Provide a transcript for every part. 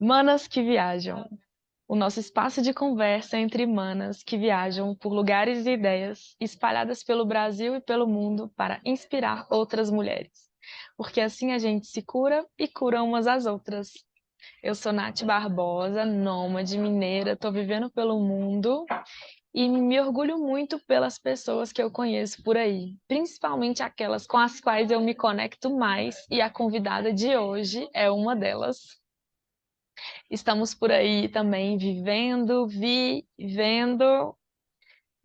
Manas que viajam. O nosso espaço de conversa entre manas que viajam por lugares e ideias espalhadas pelo Brasil e pelo mundo para inspirar outras mulheres. Porque assim a gente se cura e cura umas às outras. Eu sou Nath Barbosa, nômade mineira, estou vivendo pelo mundo e me orgulho muito pelas pessoas que eu conheço por aí, principalmente aquelas com as quais eu me conecto mais, e a convidada de hoje é uma delas. Estamos por aí também vivendo.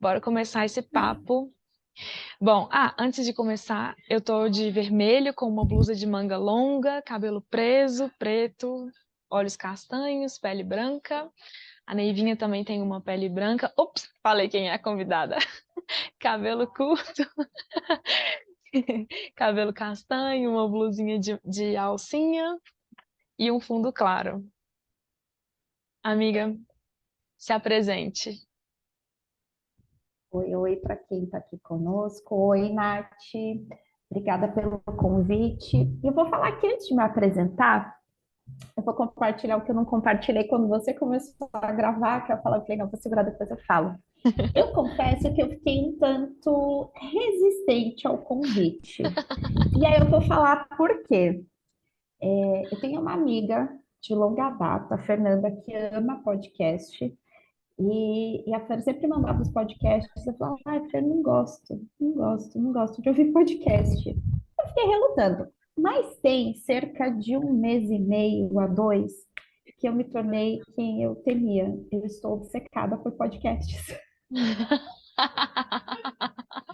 Bora começar esse papo. Bom, antes de começar, eu tô de vermelho com uma blusa de manga longa, cabelo preso, preto, olhos castanhos, pele branca. A Neivinha também tem uma pele branca. Ops, falei quem é a convidada. Cabelo curto, cabelo castanho, uma blusinha de alcinha e um fundo claro. Amiga, se apresente. Oi, oi para quem está aqui conosco. Oi, Nath. Obrigada pelo convite. Eu vou falar que antes de me apresentar, eu vou compartilhar o que eu não compartilhei quando você começou a gravar, que eu falei, não, vou segurar, depois eu falo. Eu confesso que eu fiquei um tanto resistente ao convite. E aí eu vou falar por quê. Eu tenho uma amiga de longa data, a Fernanda, que ama podcast. E a Fer sempre mandava os podcasts. Eu falava, ai, Fer, não gosto de ouvir podcast. Eu fiquei relutando. Mas tem cerca de um mês e meio a dois que eu me tornei quem eu temia. Eu estou obcecada por podcasts.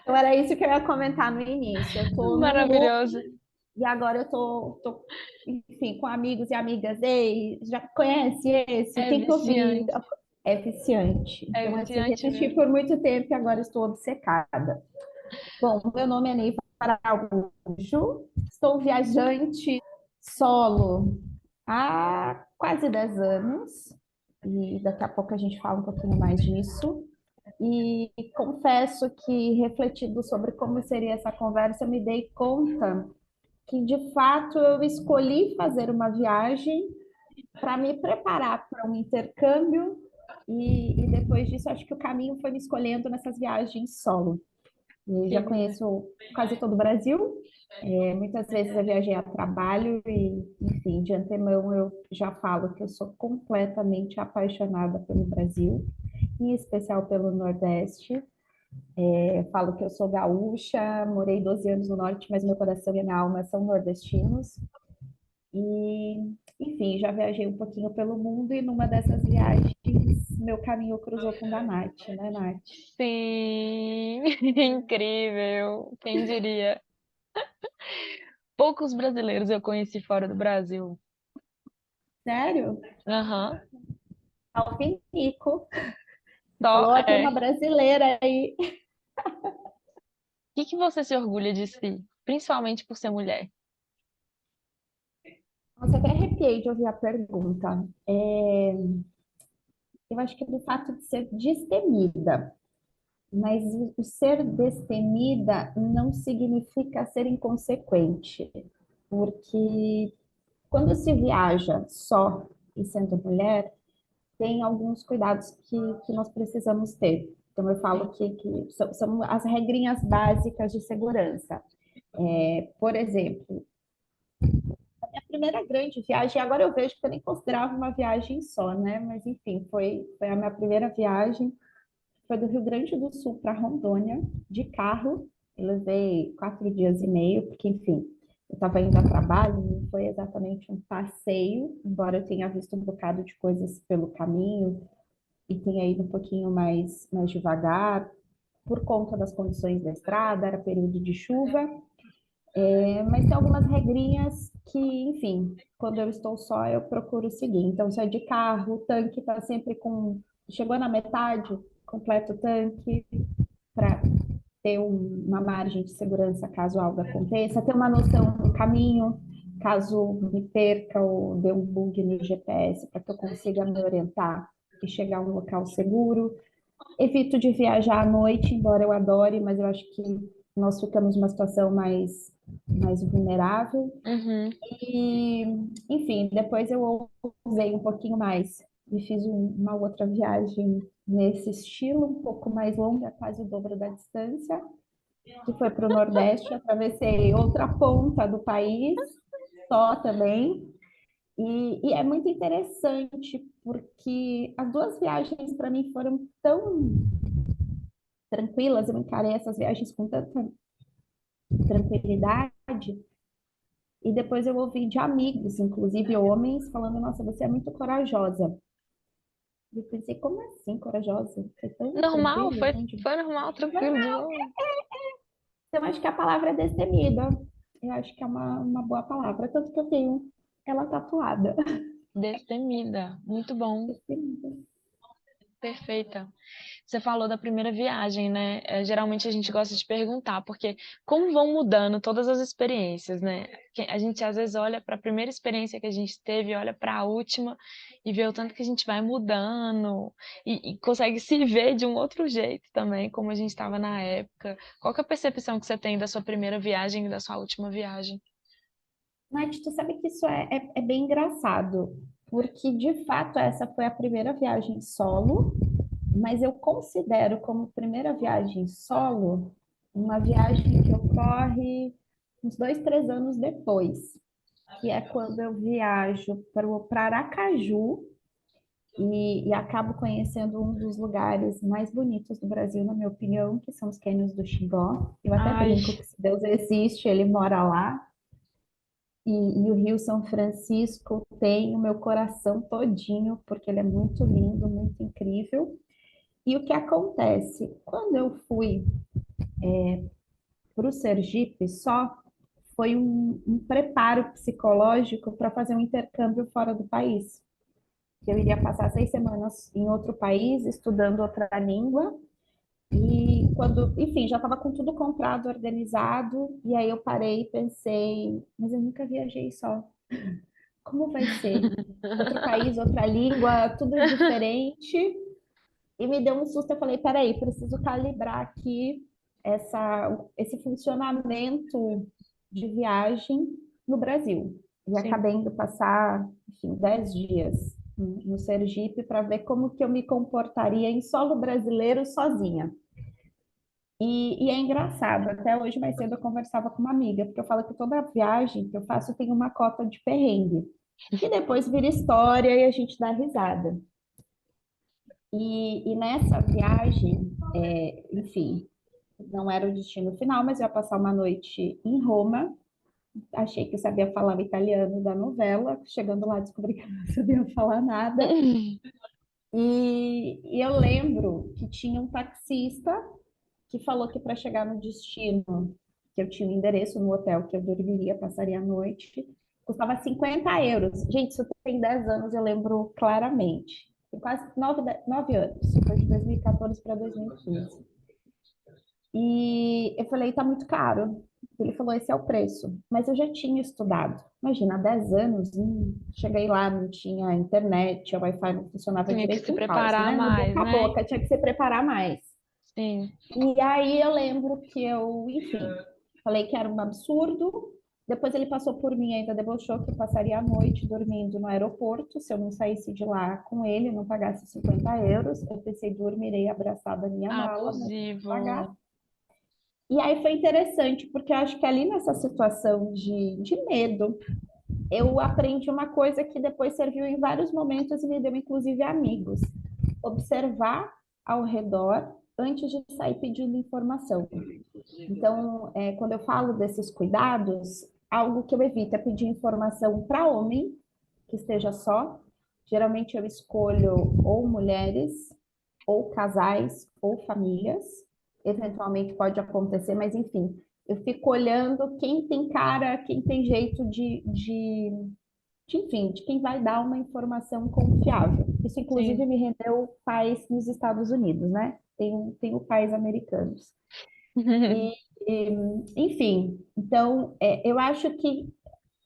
Então era isso que eu ia comentar no início. Eu estou num loop Maravilhoso. e agora eu tô, enfim, com amigos e amigas. Ei, já conhece esse? É Tem que ouvir. viciante. É viciante. É Então, assim, viciante resisti mesmo. por muito tempo e agora estou obcecada. Bom, meu nome é Neiva Araújo, sou viajante solo há quase 10 anos e daqui a pouco a gente fala um pouquinho mais disso. E confesso que, refletindo sobre como seria essa conversa, eu me dei conta que, de fato, eu escolhi fazer uma viagem para me preparar para um intercâmbio e depois disso acho que o caminho foi me escolhendo nessas viagens solo. Eu Que já linda. conheço quase todo o Brasil, muitas vezes eu viajei a trabalho e, enfim, de antemão eu já falo que eu sou completamente apaixonada pelo Brasil, em especial pelo Nordeste. Eu falo que eu sou gaúcha, morei 12 anos no Norte, mas meu coração e minha alma são nordestinos. E, enfim, já viajei um pouquinho pelo mundo e numa dessas viagens meu caminho cruzou com o da Nath, né, Nath? Sim, incrível. Quem diria? Poucos brasileiros eu conheci fora do Brasil. Sério? Aham. Alpinico. Você Só falou, ó, tem é. uma O brasileira aí. que que você se orgulha de si, principalmente por ser mulher? Nossa, até arrepiei de ouvir a pergunta. Eu acho que é do fato de ser destemida, mas o ser destemida não significa ser inconsequente, porque quando se viaja só e sendo mulher, tem alguns cuidados que nós precisamos ter. Então, eu falo que são as regrinhas básicas de segurança. Por exemplo, a minha primeira grande viagem, agora eu vejo que eu nem considerava uma viagem só, né? Mas, enfim, foi a minha primeira viagem. Foi do Rio Grande do Sul para Rondônia, de carro. Eu levei 4 dias e meio, porque, enfim, eu estava indo a trabalho, não foi exatamente um passeio, embora eu tenha visto um bocado de coisas pelo caminho, e tenha ido um pouquinho mais devagar, por conta das condições da estrada, era período de chuva, mas tem algumas regrinhas que, enfim, quando eu estou só, eu procuro seguir. Então, se é de carro, o tanque está sempre com. Chegou na metade, completa o tanque, para ter uma margem de segurança caso algo aconteça, ter uma noção do caminho, caso me perca ou dê um bug no GPS, para que eu consiga me orientar e chegar a um local seguro. Evito de viajar à noite, embora eu adore, mas eu acho que nós ficamos numa situação mais vulnerável. Uhum. E, enfim, depois eu ousei um pouquinho mais e fiz uma outra viagem nesse estilo, um pouco mais longa, quase o dobro da distância, que foi para o Nordeste. Atravessei outra ponta do país, só também. E é muito interessante, porque as duas viagens para mim foram tão tranquilas, eu encarei essas viagens com tanta tranquilidade. E depois eu ouvi de amigos, inclusive homens, falando: Nossa, você é muito corajosa. E eu pensei: Como assim corajosa? Foi tão Normal, tranquilo, foi, gente. foi normal, tranquilo, de Normal. boa. Eu acho que a palavra é destemida. Eu acho que é uma boa palavra. Tanto que eu tenho ela tatuada. Destemida. Muito bom. Destemida. Perfeita. Você falou da primeira viagem, né? Geralmente a gente gosta de perguntar, porque como vão mudando todas as experiências, né? A gente às vezes olha para a primeira experiência que a gente teve, olha para a última e vê o tanto que a gente vai mudando e consegue se ver de um outro jeito também, como a gente estava na época. Qual que é a percepção que você tem da sua primeira viagem e da sua última viagem? Nath, tu sabe que isso é bem engraçado, porque de fato essa foi a primeira viagem solo, mas eu considero como primeira viagem solo uma viagem que ocorre uns 2, 3 anos depois, que é quando eu viajo para Aracaju e acabo conhecendo um dos lugares mais bonitos do Brasil, na minha opinião, que são os cânions do Xingó. Eu até Ai, brinco que se Deus existe, ele mora lá. E o Rio São Francisco tem o meu coração todinho, porque ele é muito lindo, muito incrível. E o que acontece? Quando eu fui para o Sergipe só, foi um preparo psicológico para fazer um intercâmbio fora do país. Eu iria passar 6 semanas em outro país, estudando outra língua. E quando, enfim, já estava com tudo comprado, organizado. E aí eu parei e pensei, mas eu nunca viajei só. Como vai ser? Outro país, outra língua, tudo diferente. E me deu um susto. Eu falei: peraí, preciso calibrar aqui esse funcionamento de viagem no Brasil. E sim. acabei indo passar, enfim, 10 dias no Sergipe para ver como que eu me comportaria em solo brasileiro sozinha. E é engraçado, até hoje mais cedo eu conversava com uma amiga, porque eu falo que toda viagem que eu faço tem uma cota de perrengue, que depois vira história e a gente dá risada. E nessa viagem, enfim, não era o destino final, mas eu ia passar uma noite em Roma. Achei que eu sabia falar o italiano da novela. Chegando lá, descobri que eu não sabia falar nada. E eu lembro que tinha um taxista que falou que para chegar no destino, que eu tinha o endereço no hotel que eu dormiria, passaria a noite, custava 50 euros. Gente, isso tem 10 anos, eu lembro claramente. Tem quase 9 anos, foi de 2014 para 2015. E eu falei: tá muito caro. Ele falou: esse é o preço. Mas eu já tinha estudado. Imagina, há 10 anos, cheguei lá, não tinha internet, a Wi-Fi não funcionava Tinha que direito, se um caos, preparar né? No mais, boca a né? boca, tinha que se preparar mais. Sim. E aí eu lembro que eu, enfim, falei que era um absurdo. Depois ele passou por mim, ainda debochou que eu passaria a noite dormindo no aeroporto se eu não saísse de lá com ele, não pagasse 50 euros. Eu pensei: dormirei abraçada à minha mala, mas não vou pagar. Abusivo. E aí foi interessante, porque eu acho que ali nessa situação de medo, eu aprendi uma coisa que depois serviu em vários momentos e me deu, inclusive, amigos. Observar ao redor antes de sair pedindo informação. Então, quando eu falo desses cuidados, algo que eu evito é pedir informação para homem que esteja só. Geralmente eu escolho ou mulheres, ou casais, ou famílias. Eventualmente pode acontecer, mas enfim, eu fico olhando quem tem cara, quem tem jeito enfim, de quem vai dar uma informação confiável. Isso, inclusive, Sim. me rendeu pais nos Estados Unidos, né? Tenho pais americanos. E, e, enfim, então, eu acho que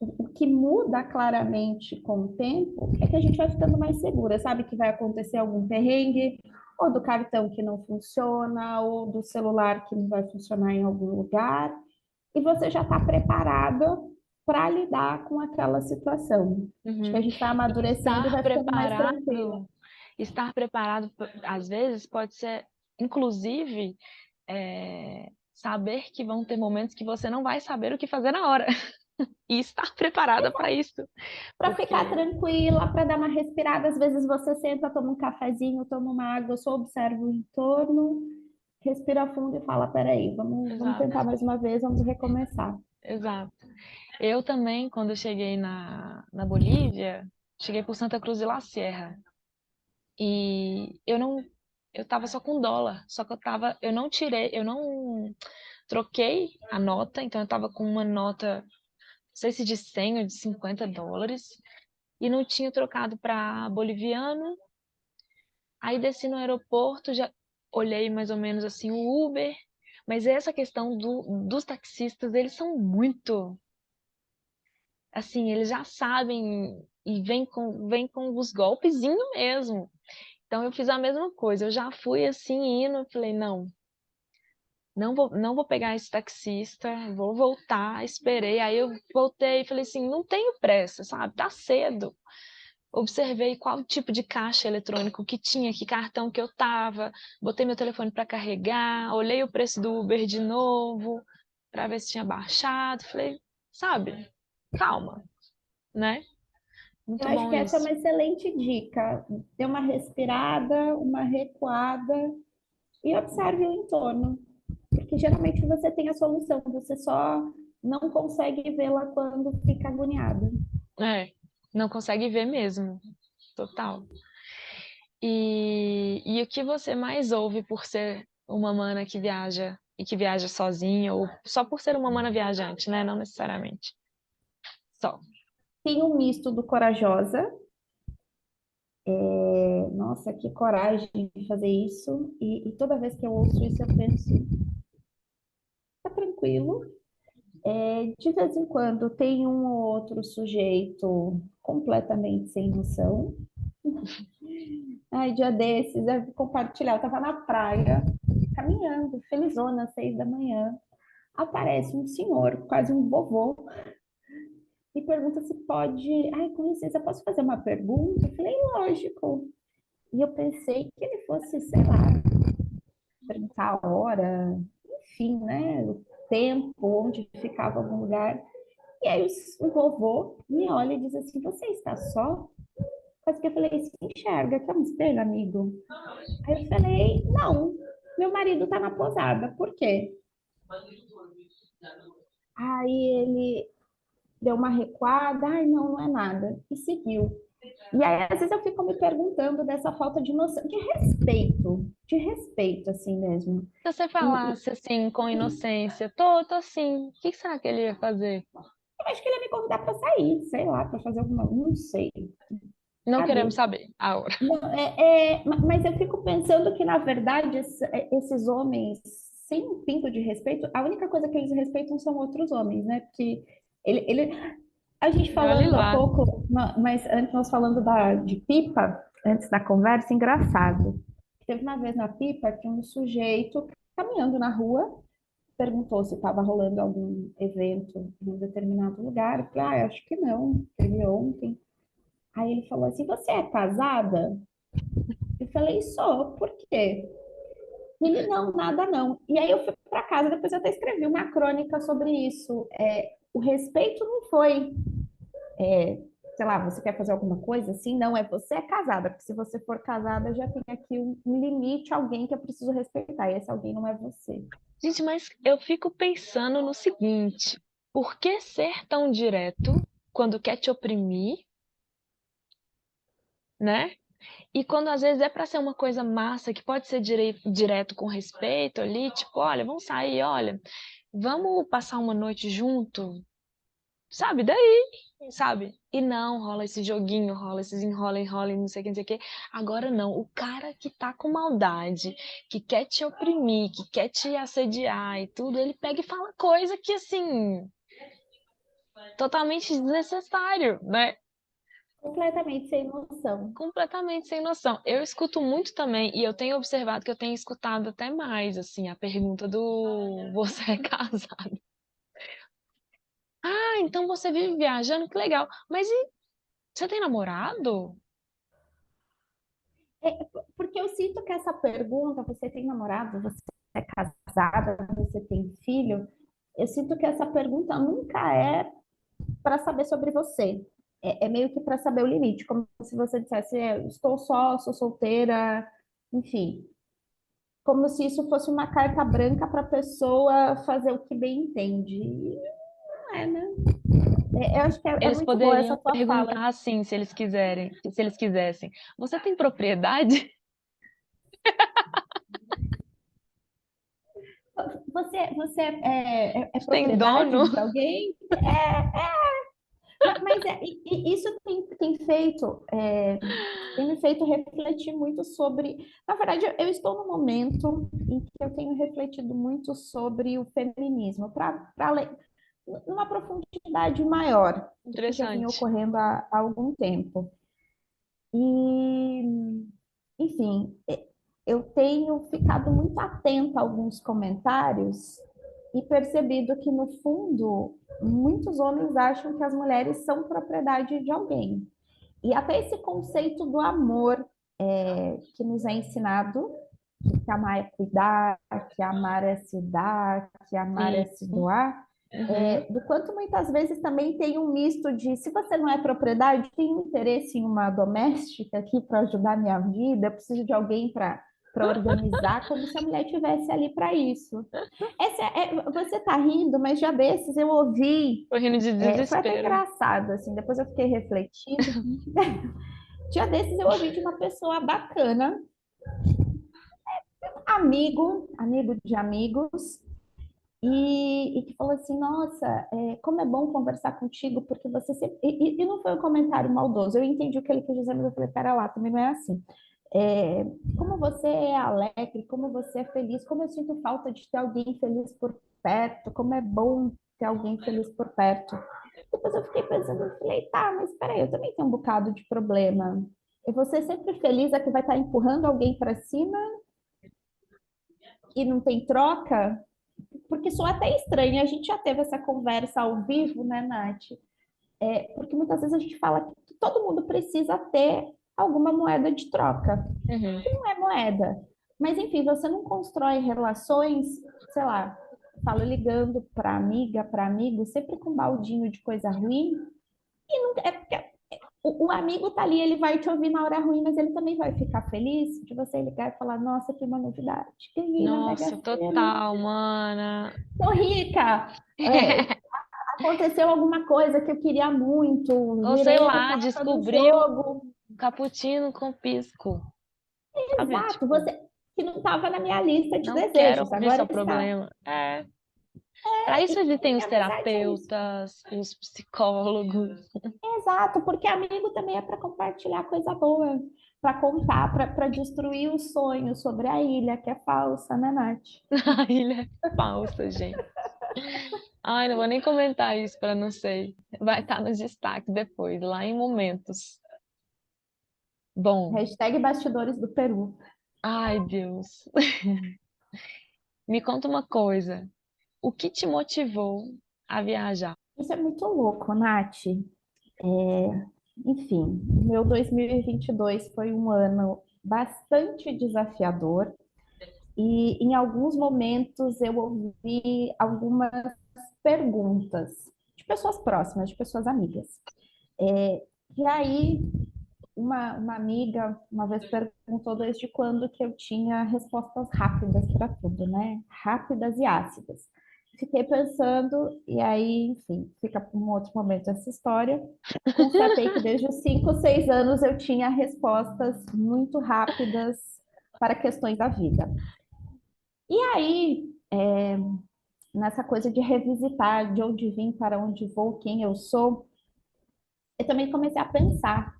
o que muda claramente com o tempo é que a gente vai ficando mais segura, sabe que vai acontecer algum perrengue, ou do cartão que não funciona, ou do celular que não vai funcionar em algum lugar, e você já está preparado para lidar com aquela situação. Acho que a Uhum. gente vai E amadurecendo e vai ficando mais tranquilo. estar preparado, às vezes, pode ser, inclusive, saber que vão ter momentos que você não vai saber o que fazer na hora. E estar preparada para isso. Para ficar Porque, tranquila, para dar uma respirada, às vezes você senta, toma um cafezinho, toma uma água, só observa o entorno, respira fundo e fala: peraí, vamos exato, tentar mais uma vez, vamos recomeçar. exato. Eu também, quando eu cheguei na Bolívia, cheguei por Santa Cruz de la Sierra. E eu tava só com dólar, só que eu não troquei a nota, então eu tava com uma nota, não sei se de 100 ou de US$ 50, e não tinha trocado para boliviano. Aí desci no aeroporto, já olhei mais ou menos assim o Uber, mas essa questão dos taxistas, eles são muito, assim, eles já sabem e vem com os golpezinhos mesmo. Então eu fiz a mesma coisa, eu já fui assim indo, falei, não vou pegar esse taxista, vou voltar, esperei. Aí eu voltei e falei assim, não tenho pressa, sabe? Tá cedo. Observei qual tipo de caixa eletrônico que tinha, que cartão que eu tava, botei meu telefone para carregar, olhei o preço do Uber de novo, para ver se tinha baixado. Falei, sabe? Calma, né? Eu Muito acho bom que essa é isso. uma excelente dica. Dê uma respirada, uma recuada e observe o entorno, porque geralmente você tem a solução, você só não consegue vê-la quando fica agoniado. É, não consegue ver mesmo, total. E o que você mais ouve por ser uma mana que viaja e que viaja sozinha, ou só por ser uma mana viajante, né? Não necessariamente. Só. Tem um misto do corajosa, nossa, que coragem de fazer isso, e toda vez que eu ouço isso eu penso, tá tranquilo. De vez em quando tem um ou outro sujeito completamente sem noção. Ai, dia desses, eu vou compartilhar, eu tava na praia, caminhando, felizona, às 6 da manhã. Aparece um senhor, quase um vovô, e pergunta se pode. Ai, com licença, posso fazer uma pergunta? Eu falei, lógico. E eu pensei que ele fosse, sei lá, perguntar a hora, enfim, né? O tempo, onde ficava algum lugar. E aí o vovô me olha e diz assim: Você está só? Quase que eu falei: Se enxerga, quer um espelho, amigo? Aí eu falei: Não, meu marido está na posada, por quê? Aí ele deu uma recuada: Ai, não, não é nada, e seguiu. E aí, às vezes, eu fico me perguntando dessa falta de noção, de respeito, assim mesmo. Se você E falasse assim, com inocência, tô assim, o que será que ele ia fazer? eu acho que ele ia me convidar para sair, sei lá, para fazer alguma, não sei, Não queremos sabe? saber a hora. Não, mas eu fico pensando que, na verdade, esses homens, sem um pingo de respeito, a única coisa que eles respeitam são outros homens, né? Porque a gente E olhe falando há lá. pouco, mas antes nós falando de pipa, antes da conversa, engraçado. Teve uma vez na pipa que um sujeito caminhando na rua perguntou se estava rolando algum evento em um determinado lugar. Eu falei, acho que não, teve ontem. Aí ele falou assim: Você é casada? Eu falei: Sou, por quê? Ele: Não, nada não. E aí eu fui para casa, depois eu até escrevi uma crônica sobre isso. O respeito não foi, sei lá, você quer fazer alguma coisa assim? Não, você é casada, porque se você for casada, já tem aqui um limite, alguém que eu preciso respeitar, e esse alguém não é você. Gente, mas eu fico pensando no seguinte: por que ser tão direto quando quer te oprimir, né? E quando às vezes é pra ser uma coisa massa, que pode ser direto com respeito ali, tipo, olha, vamos sair, olha, vamos passar uma noite junto, sabe? Daí, sabe? E não, rola esse joguinho, rola esses enrola, não sei o que, não sei o que. Agora não, o cara que tá com maldade, que quer te oprimir, que quer te assediar e tudo, ele pega e fala coisa que, assim, totalmente desnecessário, né? completamente sem noção. Completamente sem noção. Eu escuto muito também, e eu tenho observado que eu tenho escutado até mais, assim, a pergunta do você é casado? Ah, então você vive viajando? Que legal. Mas e você tem namorado? Porque eu sinto que essa pergunta, você tem namorado, você é casada, você tem filho, eu sinto que essa pergunta nunca é para saber sobre você. É meio que para saber o limite, como se você dissesse, estou só, sou solteira, enfim. Como se isso fosse uma carta branca para a pessoa fazer o que bem entende. E não é, né? Eu acho que é Eles muito boa essa poderiam tua fala. perguntar assim, se eles quiserem, se eles quisessem. Você tem propriedade? Você é Você tem propriedade dono? de alguém? Isso tem me feito refletir muito sobre. Na verdade, eu estou num momento em que eu tenho refletido muito sobre o feminismo, numa profundidade maior do que já vinha Interessante. ocorrendo há algum tempo. E, enfim, eu tenho ficado muito atenta a alguns comentários e percebido que, no fundo, muitos homens acham que as mulheres são propriedade de alguém. E até esse conceito do amor que nos é ensinado, que amar é cuidar, que amar é se dar, que amar é se Isso. doar, Uhum. do quanto muitas vezes também tem um misto de se você não é propriedade, tem interesse em uma doméstica aqui para ajudar a minha vida, eu preciso de alguém para organizar, como se a mulher tivesse ali para isso. Você está rindo, mas já desses eu ouvi, Tô rindo de foi até desespero. engraçado, assim, depois eu fiquei refletindo. Dia desses eu ouvi de uma pessoa bacana, amigo de amigos, e que falou assim: Nossa, como é bom conversar contigo, porque você sempre. E não foi um comentário maldoso, eu entendi o que ele quis dizer, mas eu falei: Pera lá, também não é assim. É, como você é alegre, como você é feliz, como eu sinto falta de ter alguém feliz por perto, como é bom ter alguém feliz por perto. Depois eu fiquei pensando, eu falei, tá, mas peraí, eu também tenho um bocado de problema. E você sempre feliz é que vai estar empurrando alguém para cima e não tem troca? Porque sou até estranho, a gente já teve essa conversa ao vivo, né, Nath? Porque muitas vezes a gente fala que todo mundo precisa ter alguma moeda de troca. Uhum. Não é moeda. Mas, enfim, você não constrói relações, sei lá, falo ligando para amiga, para amigo, sempre com um baldinho de coisa ruim. E não, é porque o amigo tá ali, ele vai te ouvir na hora ruim, mas ele também vai ficar feliz de você ligar e falar: Nossa, tem uma novidade, ganhei na Mega Nossa, Sena, total, mana. tô rica. É, aconteceu alguma coisa que eu queria muito, Ou sei virei a lá, carta do descobriu jogo. cappuccino com pisco. Sabe? Exato, Tipo, você que não estava na minha lista de não quero desejos, ouvir agora seu está. problema. É. Para isso existem E os amizade é isso. terapeutas, os psicólogos. Exato, porque amigo também é para compartilhar coisa boa, para contar, para destruir o sonho sobre a ilha, que é falsa, né, Nath? A ilha é falsa, gente. Ai, não vou nem comentar isso para não sei. Vai estar nos destaques depois, lá em momentos. Bom, Hashtag bastidores do Peru. ai, Deus. Me conta uma coisa. O que te motivou a viajar? Isso é muito louco, Nath. Enfim, meu 2022 foi um ano bastante desafiador e em alguns momentos eu ouvi algumas perguntas de pessoas próximas, de pessoas amigas. E aí, uma amiga uma vez perguntou desde quando que eu tinha respostas rápidas para tudo, né? Rápidas e ácidas. Fiquei pensando, e aí, enfim, fica para um outro momento essa história. Constatei que desde os 5, 6 anos eu tinha respostas muito rápidas para questões da vida. E aí, nessa coisa de revisitar de onde vim, para onde vou, quem eu sou, eu também comecei a pensar.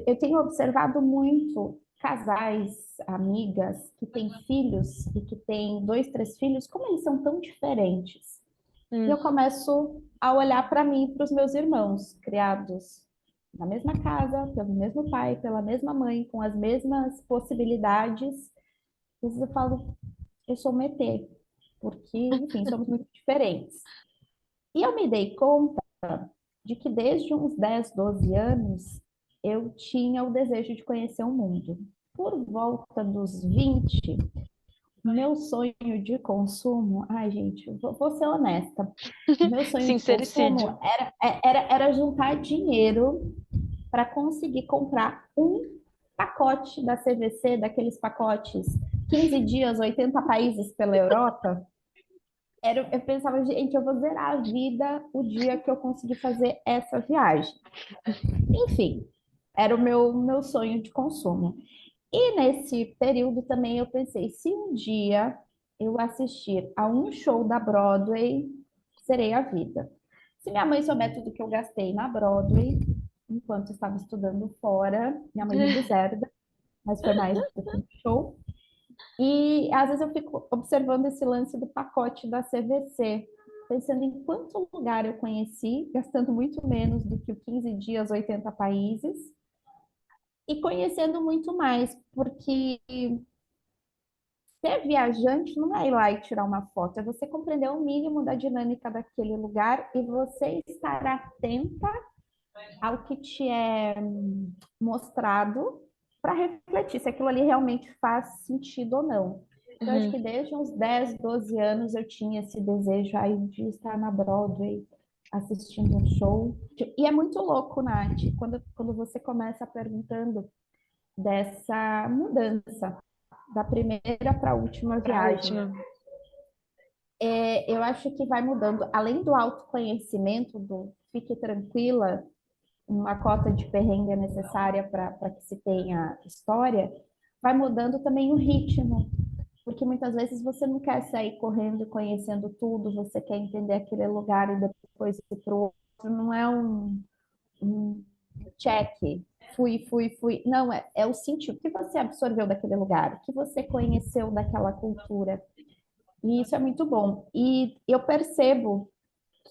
Eu tenho observado muito casais, amigas que têm filhos e que têm dois, três filhos, como eles são tão diferentes. E Hum, eu começo a olhar para mim e para os meus irmãos, criados. na mesma casa, pelo mesmo pai, pela mesma mãe, com as mesmas possibilidades. Às vezes eu falo, eu sou um ET, porque, enfim, somos muito diferentes. E eu me dei conta de que desde uns 10, 12 anos eu tinha o desejo de conhecer o mundo. Por volta dos 20, meu sonho de consumo, ai gente, vou ser honesta, o meu sonho de Sincericídio. consumo era juntar dinheiro para conseguir comprar um pacote da CVC, daqueles pacotes 15 dias, 80 países pela Europa. Eu pensava, gente, eu vou zerar a vida o dia que eu conseguir fazer essa viagem. Enfim, era o meu sonho de consumo. E nesse período também eu pensei, se um dia eu assistir a um show da Broadway, serei a vida. Se minha mãe souber tudo que eu gastei na Broadway, enquanto estava estudando fora, minha mãe me deserda, mas foi mais do que um show. E às vezes eu fico observando esse lance do pacote da CVC, pensando em quanto lugar eu conheci, gastando muito menos do que o 15 dias, 80 países, e conhecendo muito mais, porque ser viajante não é ir lá e tirar uma foto, é você compreender o mínimo da dinâmica daquele lugar e você estar atenta ao que te é mostrado para refletir se aquilo ali realmente faz sentido ou não. Então, acho Uhum. que desde uns 10, 12 anos eu tinha esse desejo aí de estar na Broadway assistindo um show. E é muito louco, Nath, quando você começa perguntando dessa mudança da primeira para a última Para a viagem. última. Eu acho que vai mudando, além do autoconhecimento, do fique tranquila, uma cota de perrengue é necessária para que se tenha história, vai mudando também o ritmo, porque muitas vezes você não quer sair correndo e conhecendo tudo, você quer entender aquele lugar e depois ir para o outro, não é um check, fui. Não, é o sentir, o que você absorveu daquele lugar, o que você conheceu daquela cultura. E isso é muito bom. E eu percebo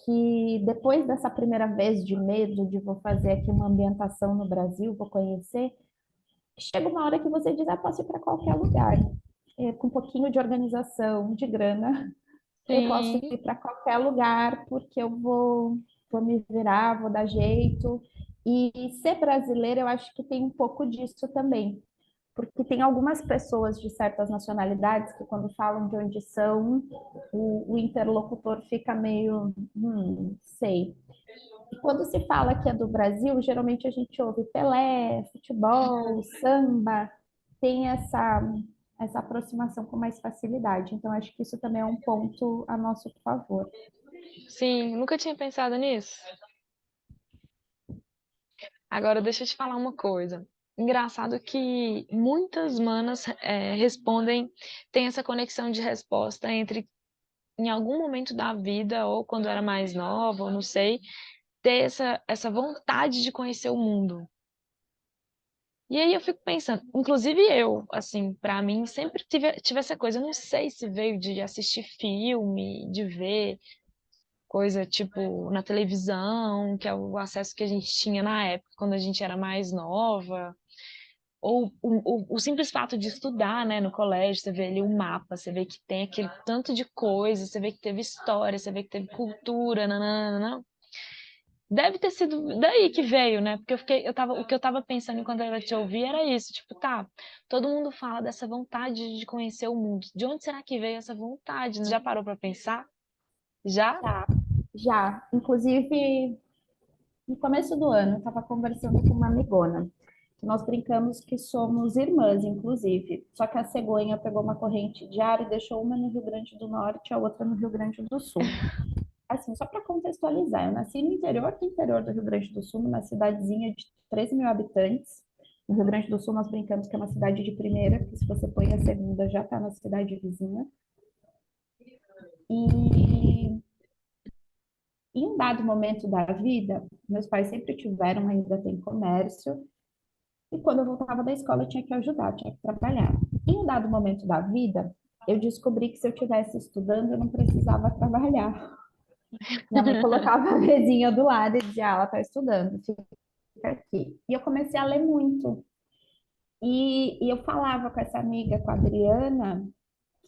que depois dessa primeira vez de medo de vou fazer aqui uma ambientação no Brasil, vou conhecer, chega uma hora que você diz, ah, posso ir para qualquer lugar. Com um pouquinho de organização, de grana, eu posso Sim. ir para qualquer lugar, porque vou me virar, vou dar jeito. E ser brasileira, eu acho que tem um pouco disso também. Porque tem algumas pessoas de certas nacionalidades que, quando falam de onde são, o interlocutor fica meio, sei. E quando se fala que é do Brasil, geralmente a gente ouve Pelé, futebol, samba, tem essa aproximação com mais facilidade. Então, acho que isso também é um ponto a nosso favor. Sim, nunca tinha pensado nisso. Agora, deixa eu te falar uma coisa. Engraçado que muitas manas respondem, tem essa conexão de resposta entre, em algum momento da vida, ou quando era mais nova, ou não sei, ter essa vontade de conhecer o mundo. E aí eu fico pensando, inclusive eu, assim, pra mim, sempre tive essa coisa, eu não sei se veio de assistir filme, de ver coisa tipo na televisão, que é o acesso que a gente tinha na época, quando a gente era mais nova. Ou o simples fato de estudar, né, no colégio, você vê ali o mapa, você vê que tem aquele tanto de coisa, você vê que teve história, você vê que teve cultura, nananana. Deve ter sido daí que veio, né? Porque o que eu tava pensando enquanto eu te ouvi era isso, tipo, tá, todo mundo fala dessa vontade de conhecer o mundo. De onde será que veio essa vontade? Já parou pra pensar? Já? Já, já. Inclusive, no começo do ano, eu estava conversando com uma amigona, que nós brincamos que somos irmãs, inclusive. Só que a cegonha pegou uma corrente de ar e deixou uma no Rio Grande do Norte e a outra no Rio Grande do Sul. Assim, só para contextualizar, eu nasci no interior do Rio Grande do Sul, numa cidadezinha de 13 mil habitantes. No Rio Grande do Sul, nós brincamos que é uma cidade de primeira, que se você põe a segunda, já está na cidade vizinha. E em um dado momento da vida, meus pais sempre tiveram, ainda tem comércio, e quando eu voltava da escola eu tinha que ajudar, eu tinha que trabalhar. Em um dado momento da vida, eu descobri que se eu estivesse estudando, eu não precisava trabalhar. Minha mãe colocava a mesinha do lado e dizia, ah, ela está estudando, aqui. E eu comecei a ler muito. E eu falava com essa amiga, com a Adriana,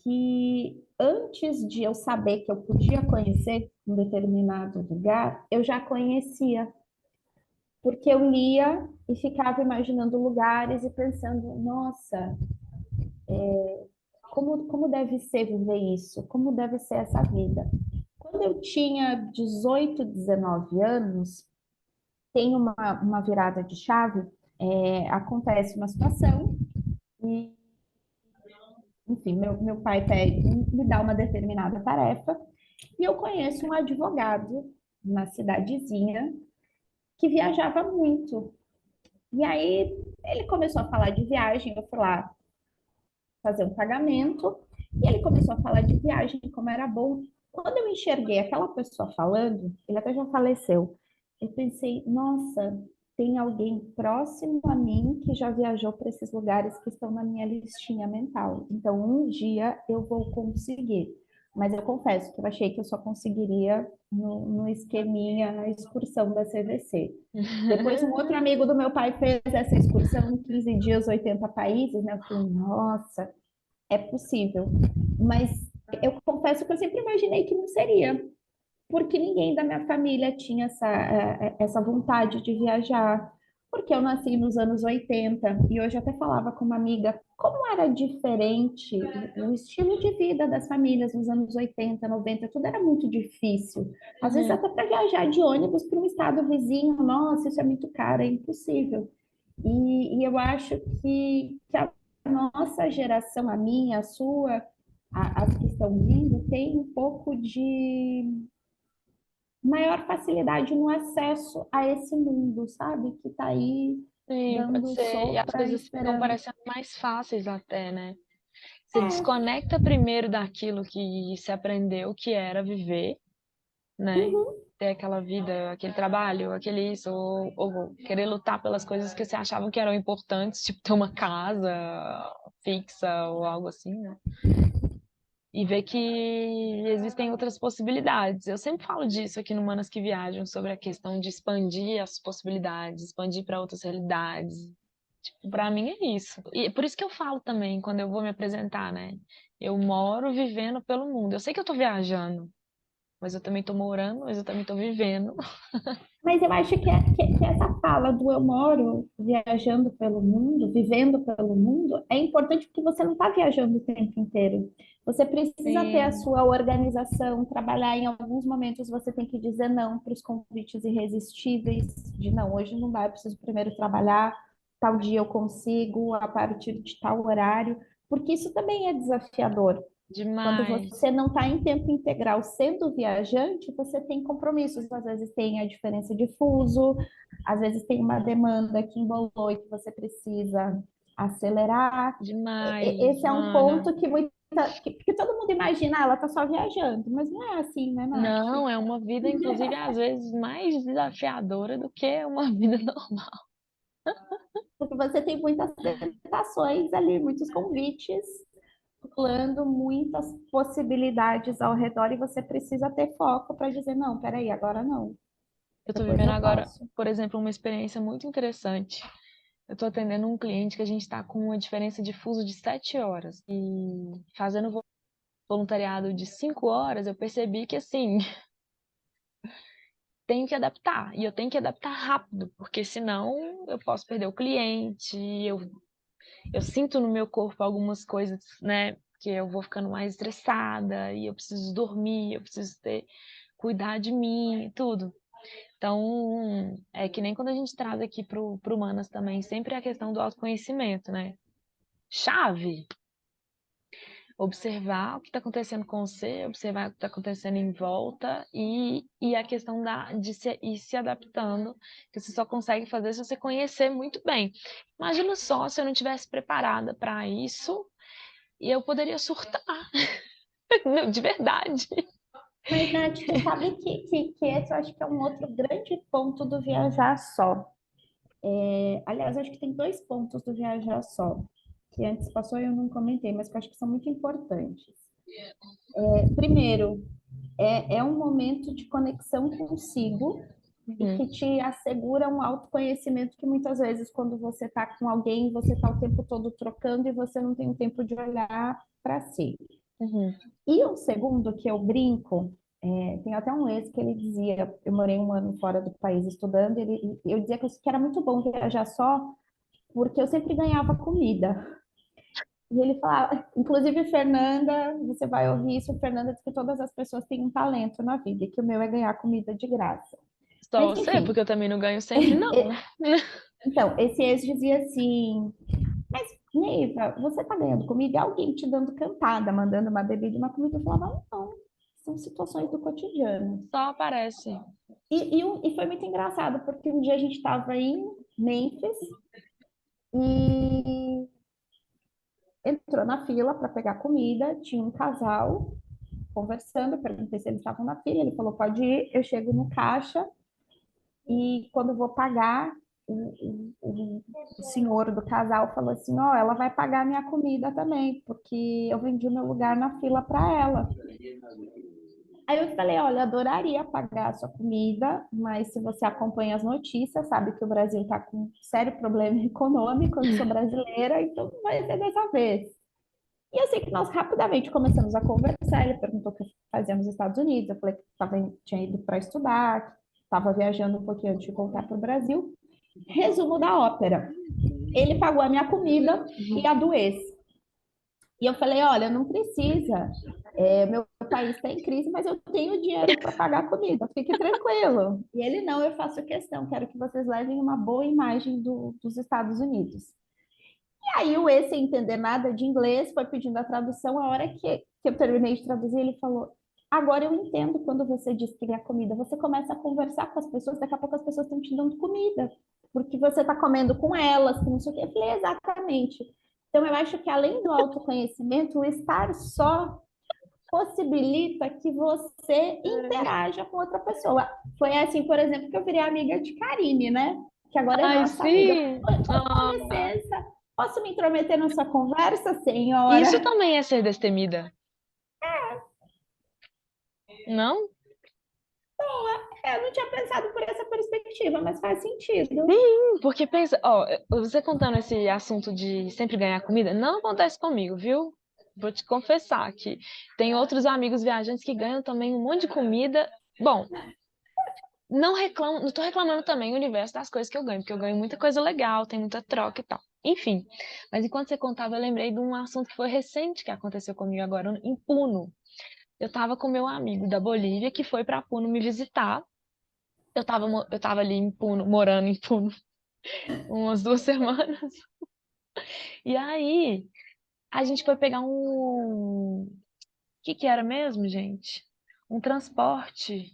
que antes de eu saber que eu podia conhecer um determinado lugar, eu já conhecia, porque eu lia e ficava imaginando lugares e pensando, nossa, como deve ser viver isso? Como deve ser essa vida? Quando eu tinha 18, 19 anos, tem uma virada de chave, acontece uma situação e, enfim, meu pai pede, me dá uma determinada tarefa e eu conheço um advogado na cidadezinha que viajava muito. E aí ele começou a falar de viagem, eu fui lá fazer um pagamento, e ele começou a falar de viagem, como era bom. Quando eu enxerguei aquela pessoa falando, ele até já faleceu, eu pensei, nossa, tem alguém próximo a mim que já viajou para esses lugares que estão na minha listinha mental. Então, um dia eu vou conseguir. Mas eu confesso que eu achei que eu só conseguiria no esqueminha, na excursão da CVC. Depois, um outro amigo do meu pai fez essa excursão em 15 dias, 80 países, né? Eu falei, nossa, é possível. Mas eu confesso que eu sempre imaginei que não seria, porque ninguém da minha família tinha essa vontade de viajar, porque eu nasci nos anos 80 e hoje eu até falava com uma amiga como era diferente o estilo de vida das famílias nos anos 80, 90, tudo era muito difícil. Às vezes Uhum. até para viajar de ônibus para um estado vizinho, nossa, isso é muito caro, é impossível. E eu acho que a nossa geração, a minha, a sua, as que estão vindo, tem um pouco de maior facilidade no acesso a esse mundo, sabe? Que está aí Sim, pode dando ser. E as sopa e coisas ficam esperando. parecendo mais fáceis até, né? Você É, desconecta primeiro daquilo que se aprendeu que era viver, né? uhum, Ter aquela vida, aquele trabalho, aquele isso, ou querer lutar pelas coisas que você achava que eram importantes, tipo ter uma casa fixa ou algo assim, né? E ver que existem outras possibilidades. Eu sempre falo disso aqui no Manas que Viajam, sobre a questão de expandir as possibilidades, expandir para outras realidades. Tipo, para mim é isso. E é por isso que eu falo também, quando eu vou me apresentar, né? Eu moro vivendo pelo mundo. Eu sei que eu tô viajando, mas eu também tô morando, mas eu também tô vivendo. mas eu acho que essa fala do eu moro viajando pelo mundo, vivendo pelo mundo, é importante porque você não está viajando o tempo inteiro. Você precisa ter a Sim, sua organização, trabalhar em alguns momentos você tem que dizer não para os convites irresistíveis, de não, hoje não dá, eu preciso primeiro trabalhar, tal dia eu consigo, a partir de tal horário, porque isso também é desafiador. Quando demais, você não está em tempo integral sendo viajante, você tem compromissos. Às vezes tem a diferença de fuso, às vezes tem uma demanda que embolou e que você precisa acelerar. demais, Esse é um Ana. ponto que todo mundo imagina, ela está só viajando, mas não é assim, né, Nath? Não, é uma vida, inclusive, às vezes mais desafiadora do que uma vida normal. Porque você tem muitas tentações ali, muitos convites, pulando muitas possibilidades ao redor e você precisa ter foco para dizer, não, peraí, agora não, Eu tô depois vivendo eu agora, posso. por exemplo, uma experiência muito interessante. Eu tô atendendo um cliente que a gente tá com uma diferença de fuso de 7 horas. E fazendo voluntariado de 5 horas, eu percebi que, assim, tenho que adaptar. E eu tenho que adaptar rápido, porque senão eu posso perder o cliente. Eu sinto no meu corpo algumas coisas, né? Que eu vou ficando mais estressada e eu preciso dormir, eu preciso cuidar de mim e tudo. Então, é que nem quando a gente traz aqui pro Humanas também, sempre a questão do autoconhecimento, né? Chave, observar o que está acontecendo com você, observar o que está acontecendo em volta e a questão de ir se adaptando, que você só consegue fazer se você conhecer muito bem. Imagina só se eu não tivesse preparada para isso e eu poderia surtar, não, de verdade. Mas, Nath, você sabe que esse eu acho que é um outro grande ponto do viajar só. Aliás, acho que tem dois pontos do viajar só, que antes passou e eu não comentei, mas que eu acho que são muito importantes. Primeiro, é um momento de conexão consigo, e Uhum, que te assegura um autoconhecimento que muitas vezes, quando você está com alguém, você está o tempo todo trocando e você não tem o tempo de olhar para si. uhum. E um segundo que eu brinco, tem até um ex que ele dizia, eu morei um ano fora do país estudando, eu dizia que era muito bom viajar só, porque eu sempre ganhava comida. E ele falava, inclusive Fernanda, você vai ouvir isso, Fernanda diz que todas as pessoas têm um talento na vida, e que o meu é ganhar comida de graça. Só Mas você, enfim, porque eu também não ganho sempre, não. então, esse ex dizia assim, mas Neiva, você tá ganhando comida e alguém te dando cantada, mandando uma bebida e uma comida, eu falava, não, são situações do cotidiano. Só aparece. E foi muito engraçado, porque um dia a gente estava em Memphis e entrou na fila para pegar comida, tinha um casal conversando, eu perguntei se eles estavam na fila, ele falou, pode ir, eu chego no caixa e quando eu vou pagar, o senhor do casal falou assim, ó, ela vai pagar minha comida também, porque eu vendi o meu lugar na fila para ela. Aí eu falei, olha, adoraria pagar a sua comida, mas se você acompanha as notícias, sabe que o Brasil está com um sério problema econômico, eu sou brasileira, então não vai ser dessa vez. E eu sei que nós rapidamente começamos a conversar, ele perguntou o que eu fazia nos Estados Unidos, eu falei que tinha ido para estudar, estava viajando um pouquinho antes de voltar para o Brasil. Resumo da ópera, ele pagou a minha comida e a do ex. E eu falei, olha, não precisa. Meu país está em crise, mas eu tenho dinheiro para pagar a comida, fique tranquilo. E ele, não, eu faço questão, quero que vocês levem uma boa imagem dos Estados Unidos. E aí o E, sem entender nada de inglês, foi pedindo a tradução, a hora que eu terminei de traduzir, ele falou, agora eu entendo quando você diz que queria comida, você começa a conversar com as pessoas, daqui a pouco as pessoas estão te dando comida, porque você está comendo com elas, que não sei o que. Eu falei, exatamente. Então, eu acho que além do autoconhecimento, o estar só possibilita que você interaja com outra pessoa. Foi assim, por exemplo, que eu virei amiga de Karine, né? Que agora é Ai, nossa amiga. sim! Com Ah, licença, posso me intrometer na sua conversa, isso senhora? também é ser destemida, não? Eu não tinha pensado por essa perspectiva, mas faz sentido. Porque pensa, ó, você contando esse assunto de sempre ganhar comida, não acontece comigo, viu? Vou te confessar que tem outros amigos viajantes que ganham também um monte de comida. Bom, não reclamo, não tô reclamando também o universo das coisas que eu ganho, porque eu ganho muita coisa legal, tem muita troca e tal. Enfim, mas enquanto você contava, eu lembrei de um assunto que foi recente que aconteceu comigo agora em Puno. Eu tava com meu amigo da Bolívia que foi pra Puno me visitar. Eu tava ali em Puno, morando em Puno, umas 2 semanas. E aí, a gente foi pegar um. O que que era mesmo, gente? Um transporte.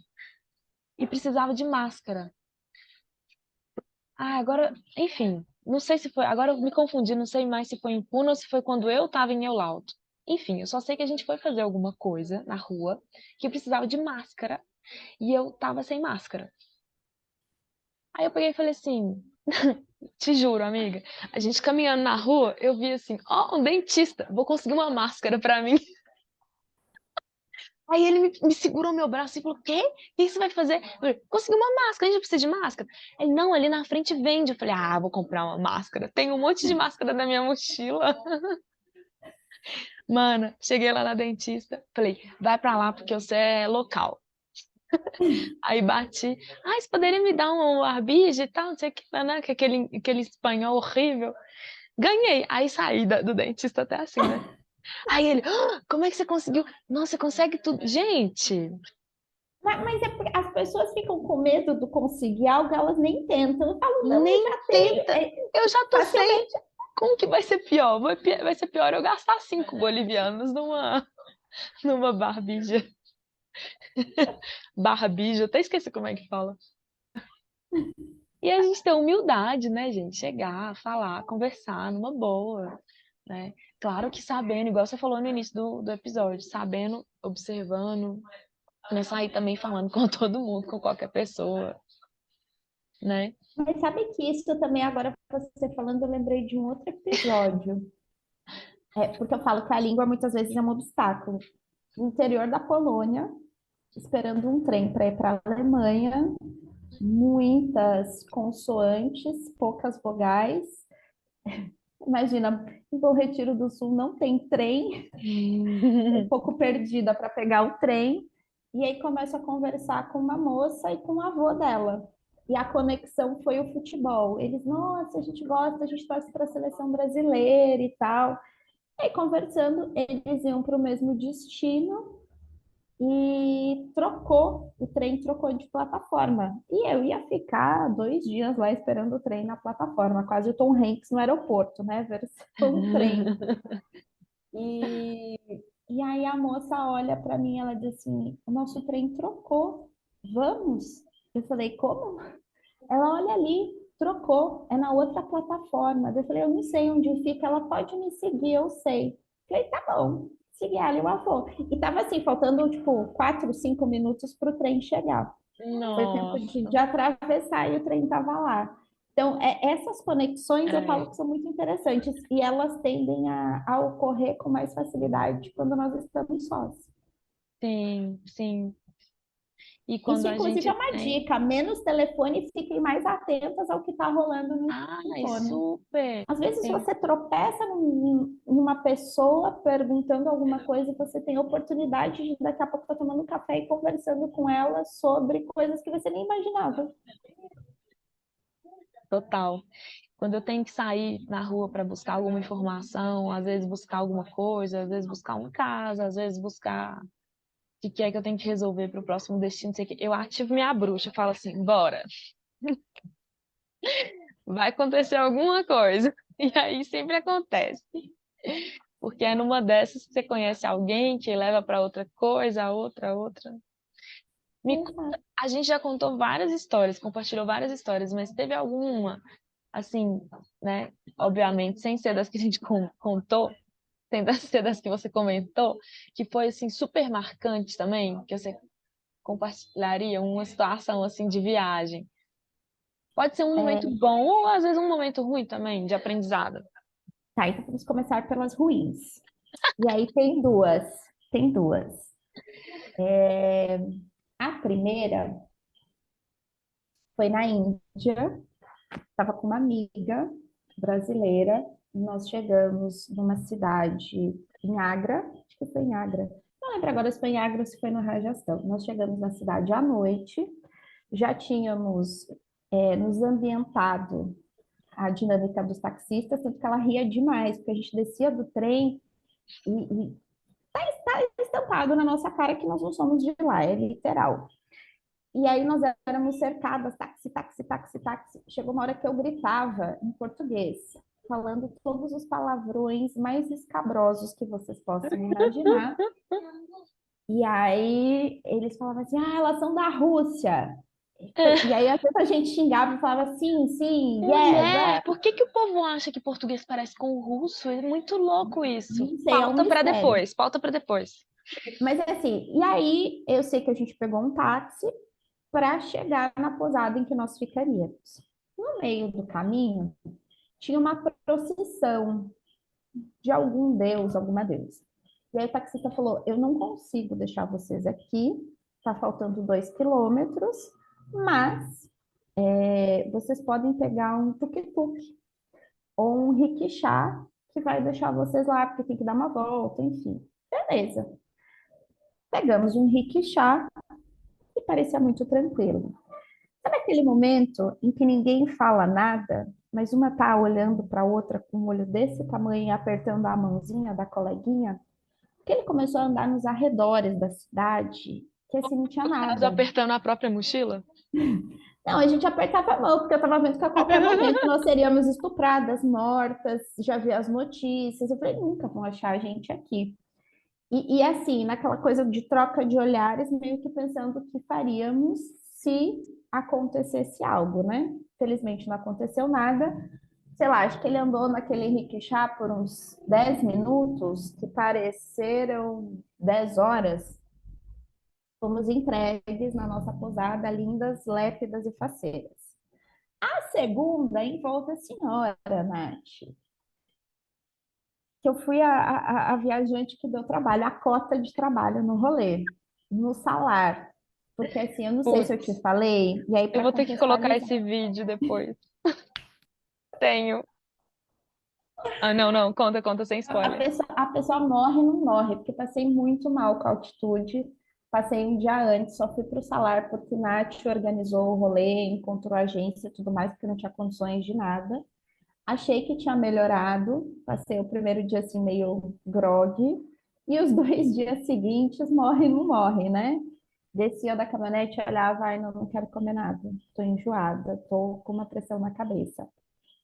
E precisava de máscara. Ah, agora, enfim, não sei se foi. Agora eu me confundi, não sei mais se foi em Puno ou se foi quando eu tava em Eulauto. Enfim, eu só sei que a gente foi fazer alguma coisa na rua que precisava de máscara e eu tava sem máscara. Aí eu peguei e falei assim, te juro, amiga, a gente caminhando na rua, eu vi assim, ó, um dentista, vou conseguir uma máscara pra mim. Aí ele me segurou meu braço e falou: Quê? O que você vai fazer? Eu falei: Consegui uma máscara, a gente precisa de máscara. Ele: Não, ali na frente vende. Eu falei: Ah, vou comprar uma máscara. Tem um monte de máscara na minha mochila. Mano, cheguei lá na dentista, falei: Vai pra lá porque você é local. Aí bati: Ah, você poderia me dar um arbige e tal, não sei o que, né? Que aquele espanhol horrível. Ganhei. Aí saí do dentista até assim, né? Aí ele: Como é que você conseguiu? Nossa, você consegue tudo. Gente. Mas é porque as pessoas ficam com medo de conseguir algo, elas nem tentam. Eu falo, não, eu Nem já tenho. tenta. Eu já tô sem. Facilmente. Como que vai ser pior? Vai ser pior eu gastar 5 bolivianos numa barbija. Barbija, até esqueci como é que fala. E a gente tem humildade, né, gente? Chegar, falar, conversar numa boa, né? Claro que sabendo, igual você falou no início do episódio, sabendo, observando, não é sair também falando com todo mundo, com qualquer pessoa, né? Mas sabe que isso também, agora você falando, eu lembrei de um outro episódio. Porque eu falo que a língua muitas vezes é um obstáculo. No interior da Polônia, esperando um trem para ir para a Alemanha, muitas consoantes, poucas vogais. Imagina, em Bom Retiro do Sul não tem trem, um pouco perdida para pegar o trem. E aí começo a conversar com uma moça e com o avô dela. E a conexão foi o futebol. Eles, nossa, a gente gosta, a gente torce para a seleção brasileira e tal. E aí, conversando, eles iam para o mesmo destino e o trem trocou de plataforma. E eu ia ficar 2 dias lá esperando o trem na plataforma, quase o Tom Hanks no aeroporto, né? Versão trem. E, e aí a moça olha para mim, ela diz assim: o nosso trem trocou, vamos? Eu falei: como? Ela olha ali, trocou, é na outra plataforma. Eu falei: eu não sei onde fica, ela pode me seguir, eu sei. Eu falei: tá bom, segui ela e o avô. E tava assim, faltando tipo 4, 5 minutos para o trem chegar. Foi tempo Nossa, de atravessar e o trem estava lá. Então, essas conexões eu é, falo que são muito interessantes e elas tendem a ocorrer com mais facilidade quando nós estamos sós. sim, sim. E quando Isso, a inclusive, é gente uma tem. dica: menos telefone, fiquem mais atentas ao que está rolando no Ai, entorno. super! Às vezes Sim, você tropeça numa pessoa perguntando alguma coisa e você tem a oportunidade de daqui a pouco estar tomando um café e conversando com ela sobre coisas que você nem imaginava. total. Quando eu tenho que sair na rua para buscar alguma informação, às vezes buscar alguma coisa, às vezes buscar uma casa, às vezes buscar o que é que eu tenho que resolver para o próximo destino, não sei o quê, eu ativo minha bruxa, eu falo assim, bora, vai acontecer alguma coisa. E aí sempre acontece. Porque é numa dessas que você conhece alguém que leva para outra coisa, a outra, a outra. Me conta, Exato. a gente já contou várias histórias, compartilhou várias histórias, mas teve alguma, assim, né? Obviamente, sem ser das que a gente contou, sem ser das que você comentou, que foi, assim, super marcante também, que você compartilharia uma situação, assim, de viagem. Pode ser um momento É, bom ou, às vezes, um momento ruim também, de aprendizado. tá, então vamos começar pelas ruins. E aí tem duas, tem duas. A primeira foi na Índia, estava com uma amiga brasileira, e nós chegamos numa cidade em Agra, acho que foi em Agra, não lembro agora se foi em Agra ou se foi no Rajastão. Nós chegamos na cidade à noite, já tínhamos nos ambientado a dinâmica dos taxistas, tanto que ela ria demais, porque a gente descia do trem e tá estampado na nossa cara que nós não somos de lá, é literal. E aí nós éramos cercadas, táxi, táxi, táxi, táxi. Chegou uma hora que eu gritava em português, falando todos os palavrões mais escabrosos que vocês possam imaginar. E aí eles falavam assim: ah, elas são da Rússia. E aí às vezes a gente xingava e falava sim, sim, yes, É, por que que o povo acha que português parece com o russo? É muito louco isso. não sei, é um mistério. Pauta para depois. Mas é assim, e aí eu sei que a gente pegou um táxi para chegar na pousada em que nós ficaríamos. No meio do caminho, tinha uma procissão de algum deus, alguma deusa. E aí o taxista falou: eu não consigo deixar vocês aqui, tá faltando 2 quilômetros, mas vocês podem pegar um tuk-tuk ou um rickshaw que vai deixar vocês lá, porque tem que dar uma volta, enfim. Beleza. Pegamos um rickshaw e parecia muito tranquilo. Sabe aquele momento em que ninguém fala nada, mas uma tá olhando para a outra com um olho desse tamanho e apertando a mãozinha da coleguinha? Porque ele começou a andar nos arredores da cidade, que assim não tinha No caso, nada. apertando a própria mochila. Não, a gente apertava a mão, porque eu estava vendo que a qualquer momento nós seríamos estupradas, mortas, já vi as notícias. Eu falei: nunca vão achar a gente aqui. E assim, naquela coisa de troca de olhares, meio que pensando o que faríamos se acontecesse algo, né? Felizmente não aconteceu nada. Sei lá, acho que ele andou naquele rickshaw por uns 10 minutos, que pareceram 10 horas. Fomos entregues na nossa pousada, lindas, lépidas e faceiras. A segunda envolve a senhora, Nath, que eu fui a viajante que deu trabalho, a cota de trabalho no rolê, no salar. Porque assim, eu não sei se eu te Putz, falei, e aí eu para vou ter que colocar contextualizar, esse vídeo depois. Tenho. Ah, não, não, conta, conta sem spoiler. a pessoa morre e não morre, porque passei muito mal com a altitude. Passei um dia antes, só fui para o salar porque Nath organizou o rolê, encontrou a agência e tudo mais, porque não tinha condições de nada. Achei que tinha melhorado, passei o primeiro dia assim meio grogue, e os 2 dias seguintes morre e não morre, né? Descia da caminhonete, olhava, ai, não, não quero comer nada, tô enjoada, tô com uma pressão na cabeça.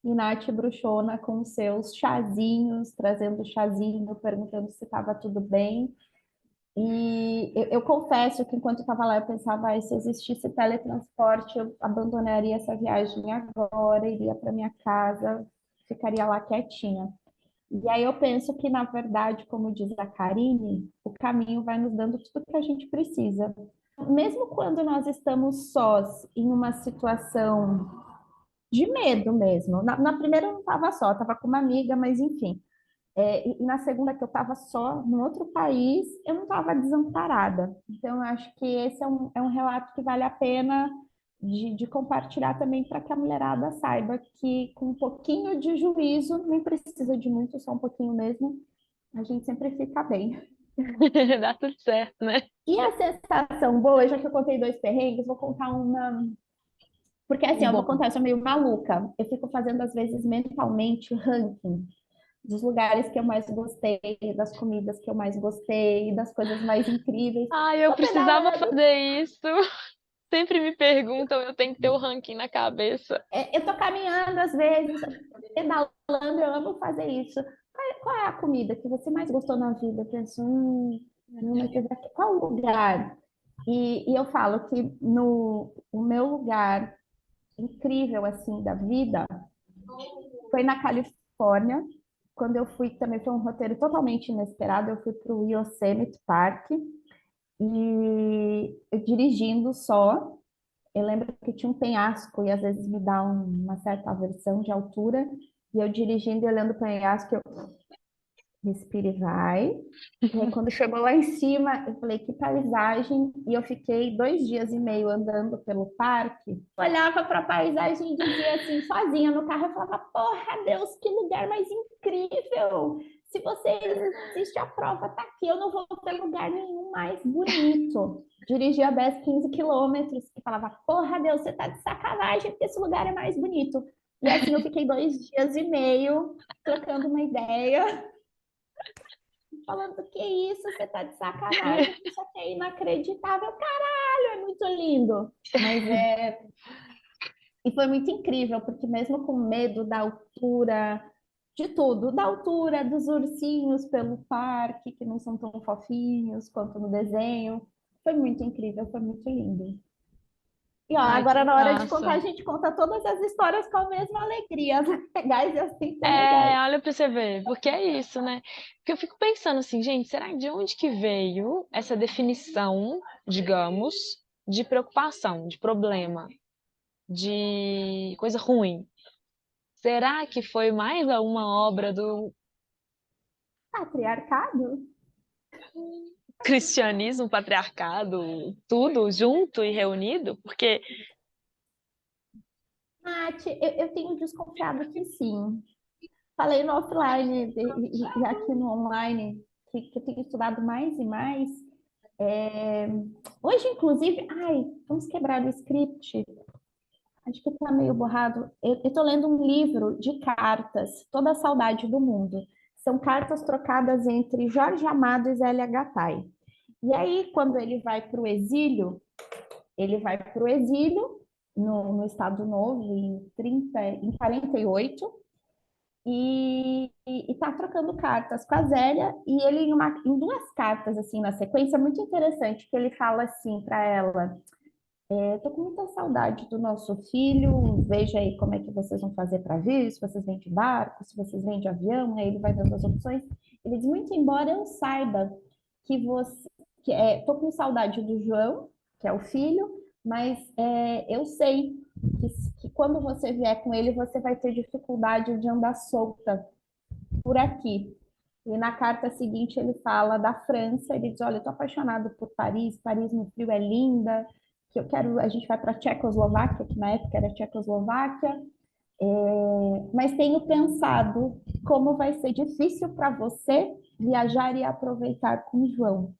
E Nath bruxona com seus chazinhos, trazendo chazinho, perguntando se estava tudo bem. E eu confesso que enquanto eu estava lá, eu pensava, ai, se existisse teletransporte, eu abandonaria essa viagem agora, iria para minha casa, ficaria lá quietinha. E aí eu penso que, na verdade, como diz a Karine, o caminho vai nos dando tudo que a gente precisa. Mesmo quando nós estamos sós em uma situação de medo mesmo. Na primeira eu não estava só, estava com uma amiga, mas enfim. E na segunda, que eu estava só em outro país, eu não estava desamparada. Então, eu acho que esse é um relato que vale a pena de compartilhar também para que a mulherada saiba que com um pouquinho de juízo, nem precisa de muito, só um pouquinho mesmo, a gente sempre fica bem. Dá tudo certo, né? E a sensação boa, já que eu contei 2 perrengues, vou contar uma. Porque assim, Um eu vou bom. contar, eu sou meio maluca. Eu fico fazendo, às vezes, mentalmente ranking dos lugares que eu mais gostei, das comidas que eu mais gostei, das coisas mais incríveis. Ai, eu Tô precisava pedalando, fazer isso. Sempre me perguntam, eu tenho que ter o ranking na cabeça. eu tô caminhando às vezes, pedalando, eu amo fazer isso. Qual é a comida que você mais gostou na vida? Eu penso, não, mas qual lugar? E eu falo que no o meu lugar incrível assim da vida foi na Califórnia, quando eu fui, também foi um roteiro totalmente inesperado, eu fui para o Yosemite Park e eu dirigindo só, eu lembro que tinha um penhasco e às vezes me dá uma certa aversão de altura, e eu dirigindo e olhando para o penhasco, eu respira e vai. E aí, quando chegou lá em cima, eu falei, que paisagem. E eu fiquei 2 dias e meio andando pelo parque. Olhava para a paisagem e dizia assim, sozinha no carro, eu falava, porra, Deus, que lugar mais incrível. Se você existe a prova, tá aqui, eu não vou ter lugar nenhum mais bonito. Dirigia 10, 15 quilômetros e falava, porra, Deus, você tá de sacanagem, porque esse lugar é mais bonito. E assim eu fiquei 2 dias e meio trocando uma ideia falando que isso, você tá de sacanagem, isso aqui é inacreditável, caralho, é muito lindo. E foi muito incrível, porque mesmo com medo da altura, de tudo, da altura dos ursinhos pelo parque, que não são tão fofinhos quanto no desenho, foi muito incrível, foi muito lindo. E ó, Ai, que agora na hora de contar, massa. a gente conta todas as histórias com a mesma alegria, as legais e as sem tão legais. É, olha pra você ver, porque é isso, né? Porque eu fico pensando assim, gente, será de onde que veio essa definição, digamos, de preocupação, de problema, de coisa ruim? Será que foi mais uma obra do Patriarcado? cristianismo, patriarcado, tudo junto e reunido? Porque Nath, eu tenho desconfiado que sim. Falei no offline e aqui no online, que eu tenho estudado mais e mais. É, hoje, inclusive, ai, vamos quebrar o script. Acho que está meio borrado. Eu estou lendo um livro de cartas, Toda a Saudade do Mundo. São cartas trocadas entre Jorge Amado e Zélia Gattai. E aí, quando ele vai para o exílio no Estado Novo em 48 e tá trocando cartas com a Zélia, e ele em 2 cartas assim na sequência, muito interessante, que ele fala assim para ela: eu tô com muita saudade do nosso filho, veja aí como é que vocês vão fazer para vir, se vocês vêm de barco, se vocês vêm de avião, aí ele vai dando as opções. Ele diz, muito embora eu saiba que você, tô com saudade do João, que é o filho, mas eu sei que quando você vier com ele, você vai ter dificuldade de andar solta por aqui. E na carta seguinte ele fala da França, ele diz, olha, eu tô apaixonado por Paris, Paris no frio é linda, que eu quero, a gente vai para a Tchecoslováquia, que na época era Tchecoslováquia, mas tenho pensado como vai ser difícil para você viajar e aproveitar com o João.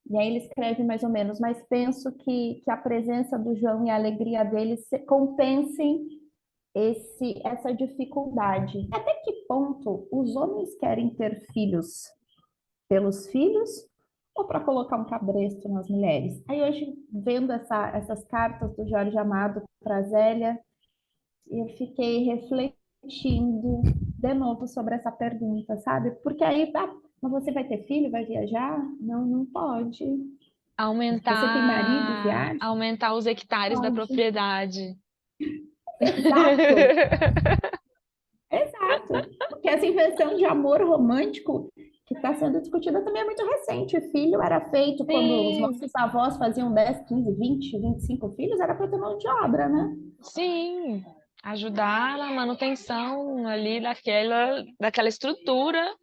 E aí ele escreve mais ou menos, mas penso que a presença do João e a alegria dele compensem essa dificuldade. Até que ponto os homens querem ter filhos pelos filhos ou para colocar um cabresto nas mulheres? Aí hoje, vendo essas cartas do Jorge Amado para a Zélia, eu fiquei refletindo de novo sobre essa pergunta, sabe? Porque aí, mas você vai ter filho, vai viajar? Não, não pode. Você tem marido e viaja? Aumentar os hectares da Pode. propriedade. Exato, exato. Porque essa invenção de amor romântico que está sendo discutida também é muito recente. O filho era feito quando os Sim, nossos avós faziam 10, 15, 20, 25 filhos, era para ter mão de obra, né? sim. Ajudar na manutenção ali daquela estrutura,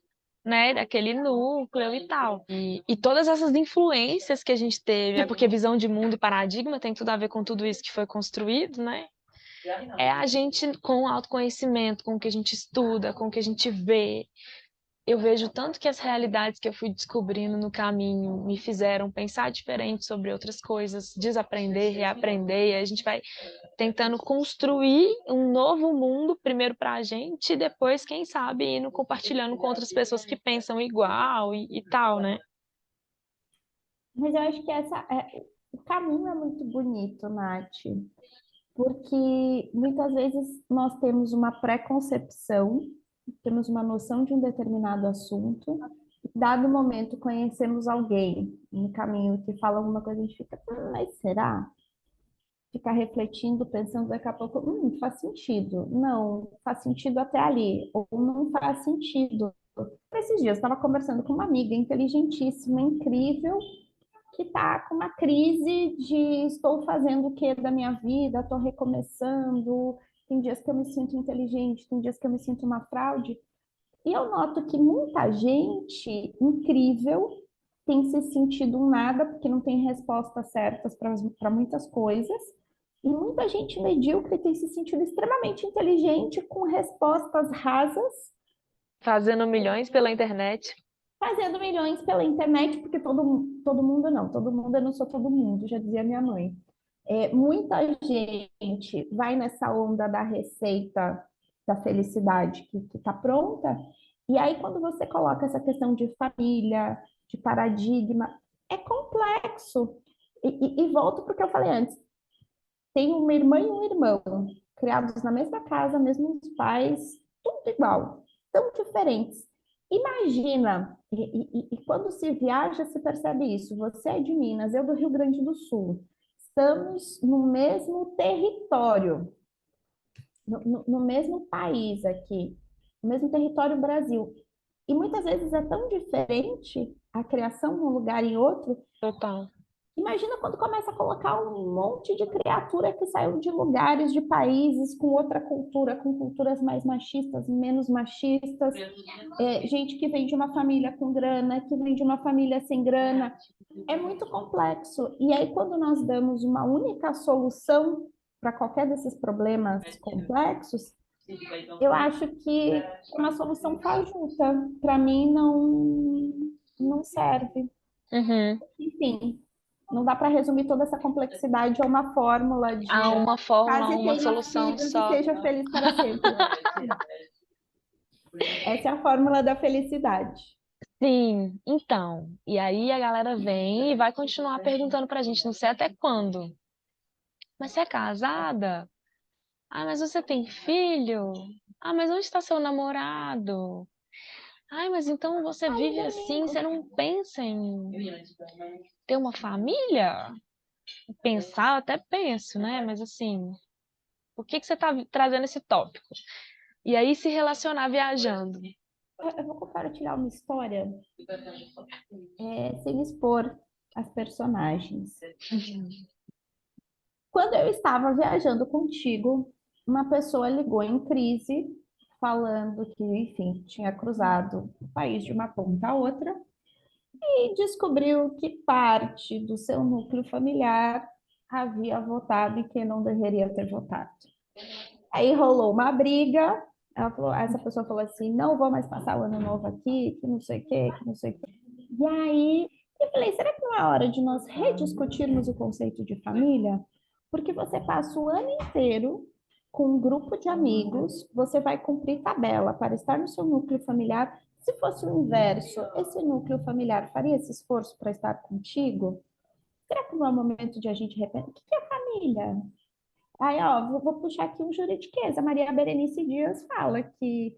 né, daquele núcleo e tal. E todas essas influências que a gente teve, é porque visão de mundo e paradigma tem tudo a ver com tudo isso que foi construído, né? É a gente com o autoconhecimento, com o que a gente estuda, com o que a gente vê. Eu vejo tanto que as realidades que eu fui descobrindo no caminho me fizeram pensar diferente sobre outras coisas, desaprender, reaprender, e a gente vai tentando construir um novo mundo, primeiro para a gente, e depois, quem sabe, indo compartilhando com outras pessoas que pensam igual e tal, né? Mas eu acho que o caminho é muito bonito, Nath, porque muitas vezes nós temos uma preconcepção, temos uma noção de um determinado assunto, e dado momento conhecemos alguém no caminho que fala alguma coisa, a gente fica, mas será? Ficar refletindo, pensando daqui a pouco, faz sentido. Não, faz sentido até ali, ou não faz sentido. Esses dias eu estava conversando com uma amiga inteligentíssima, incrível, que está com uma crise de estou fazendo o que da minha vida, estou recomeçando, tem dias que eu me sinto inteligente, tem dias que eu me sinto uma fraude. E eu noto que muita gente incrível tem se sentido um nada, porque não tem respostas certas para muitas coisas, e muita gente medíocre tem se sentido extremamente inteligente, com respostas rasas, Fazendo milhões pela internet. fazendo milhões pela internet, porque todo mundo não, todo mundo eu não sou todo mundo, já dizia minha mãe. Muita gente vai nessa onda da receita da felicidade que está pronta, e aí quando você coloca essa questão de família, de paradigma, é complexo. E volto para o que eu falei antes: tem uma irmã e um irmão, criados na mesma casa, mesmos pais, tudo igual, tão diferentes. Imagina, e quando se viaja, se percebe isso. Você é de Minas, eu do Rio Grande do Sul. Estamos no mesmo território, no mesmo país aqui, no mesmo território Brasil. E muitas vezes é tão diferente a criação num lugar e outro. Total. Imagina quando começa a colocar um monte de criatura que saiu de lugares, de países com outra cultura, com culturas mais machistas, menos machistas, gente que vem de uma família com grana, que vem de uma família sem grana. É muito complexo. E aí, quando nós damos uma única solução para qualquer desses problemas complexos, eu acho que uma solução fajuta, para mim, não serve. Uhum. Enfim, não dá para resumir toda essa complexidade a uma fórmula Há de uma forma, case, uma tenha solução filhos e só. seja feliz para sempre. Essa é a fórmula da felicidade. Sim, então. E aí a galera vem e vai continuar perguntando pra gente, não sei até quando. Mas você é casada? Ah, mas você tem filho? Ah, mas onde está seu namorado? Ai, mas então você vive Ainda assim, amigo. você não pensa em ter uma família? Pensar, eu até penso, né? Mas assim, por que que você está trazendo esse tópico? E aí se relacionar viajando. Eu vou compartilhar uma história sem expor as personagens. Quando eu estava viajando contigo, uma pessoa ligou em crise, falando que, enfim, tinha cruzado o país de uma ponta a outra e descobriu que parte do seu núcleo familiar havia votado e quem não deveria ter votado. Aí rolou uma briga, essa pessoa falou assim, não vou mais passar o ano novo aqui, que não sei o quê, que não sei o quê. E aí eu falei, será que não é hora de nós rediscutirmos o conceito de família? Porque você passa o ano inteiro com um grupo de amigos, você vai cumprir tabela para estar no seu núcleo familiar. Se fosse o inverso, esse núcleo familiar faria esse esforço para estar contigo? Será que não é o momento de a gente repensar? O que é família? Aí, ó, vou puxar aqui um juridiquês. A Maria Berenice Dias fala que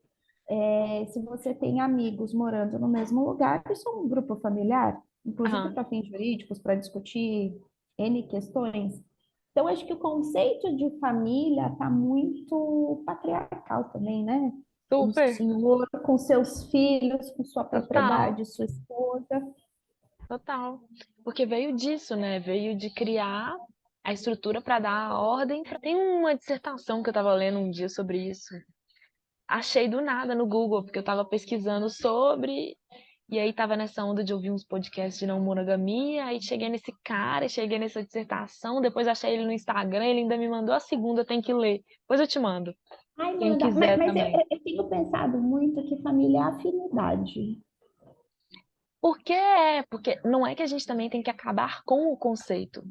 se você tem amigos morando no mesmo lugar, isso é um grupo familiar, inclusive Aham. para fins jurídicos, para discutir N questões. Então, acho que o conceito de família está muito patriarcal também, né? Um Super, senhor com seus filhos, com sua total, propriedade, sua esposa. total. Porque veio disso, né? Veio de criar a estrutura para dar a ordem. Tem uma dissertação que eu estava lendo um dia sobre isso. Achei do nada no Google, porque eu estava pesquisando sobre, e aí estava nessa onda de ouvir uns podcasts de não monogamia, aí cheguei nesse cara, cheguei nessa dissertação, depois achei ele no Instagram, ele ainda me mandou a segunda, tem que ler. Depois eu te mando, Ai, quem manda. quiser Mas também. eu tenho pensado muito que família é afinidade. Por quê? Porque não é que a gente também tem que acabar com o conceito.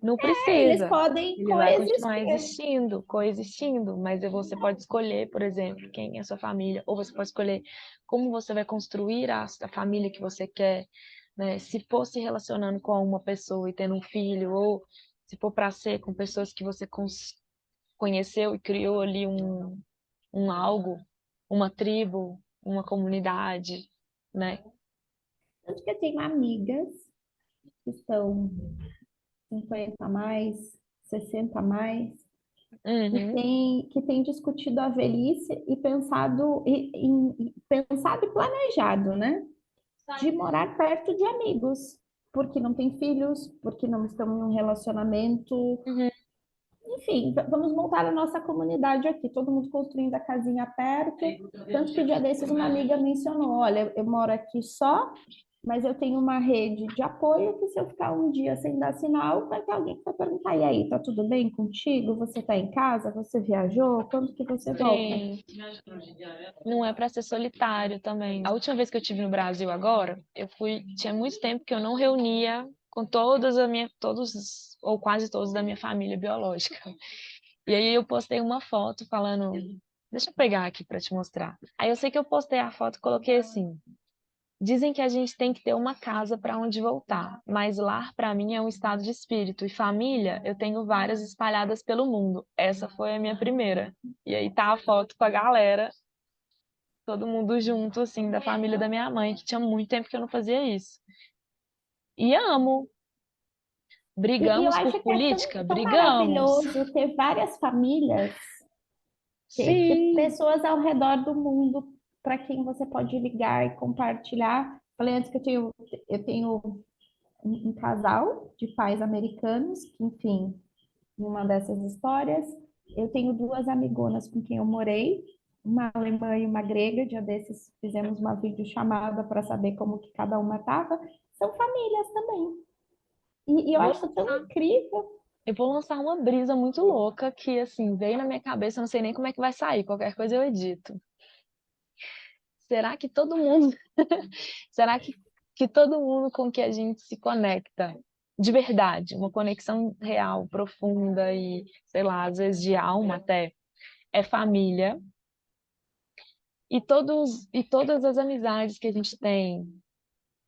Não Eles precisa. podem Ele vai continuar coexistir. existindo, coexistindo, mas você pode escolher, por exemplo, quem é a sua família, ou você pode escolher como você vai construir a família que você quer, né? Se for se relacionando com uma pessoa e tendo um filho, ou se for para ser com pessoas que você conheceu e criou ali um algo, uma tribo, uma comunidade, né? Tanto que eu tenho amigas que estão 50 a mais, 60 a mais, Uhum. que tem discutido a velhice e pensado, pensado e planejado, né? De morar perto de amigos, porque não tem filhos, porque não estão em um relacionamento. Uhum. Enfim, vamos montar a nossa comunidade aqui, todo mundo construindo a casinha perto. Tanto que dia desses uma amiga mencionou: olha, eu moro aqui só, mas eu tenho uma rede de apoio que se eu ficar um dia sem dar sinal, vai ter alguém que vai perguntar: e aí, tá tudo bem contigo? Você tá em casa? Você viajou? Quando que você volta? Sim. Não é para ser solitário também. A última vez que eu tive no Brasil agora, tinha muito tempo que eu não reunia com todos ou quase todos da minha família biológica. E aí eu postei uma foto falando, deixa eu pegar aqui para te mostrar. Aí eu sei que eu postei a foto e coloquei assim: dizem que a gente tem que ter uma casa para onde voltar, mas lar para mim é um estado de espírito e família eu tenho várias espalhadas pelo mundo. Essa foi a minha primeira. E aí tá a foto com a galera, todo mundo junto, assim, da família da minha mãe, que tinha muito tempo que eu não fazia isso. E amo. E eu Brigamos por acho que é política? tão Brigamos. maravilhoso ter várias famílias, ter Sim. pessoas ao redor do mundo para quem você pode ligar e compartilhar. Falei antes que eu tenho um casal de pais americanos, que, enfim, numa dessas histórias, eu tenho duas amigonas com quem eu morei, uma alemã e uma grega. Dia desses fizemos uma videochamada para saber como que cada uma estava. São famílias também. E eu Vou acho tão lançar. incrível. Eu vou lançar uma brisa muito louca que, assim, veio na minha cabeça, eu não sei nem como é que vai sair. Qualquer coisa eu edito. Será que todo mundo, será que todo mundo com que a gente se conecta de verdade, uma conexão real, profunda e, sei lá, às vezes de alma até, é família? E todas as amizades que a gente tem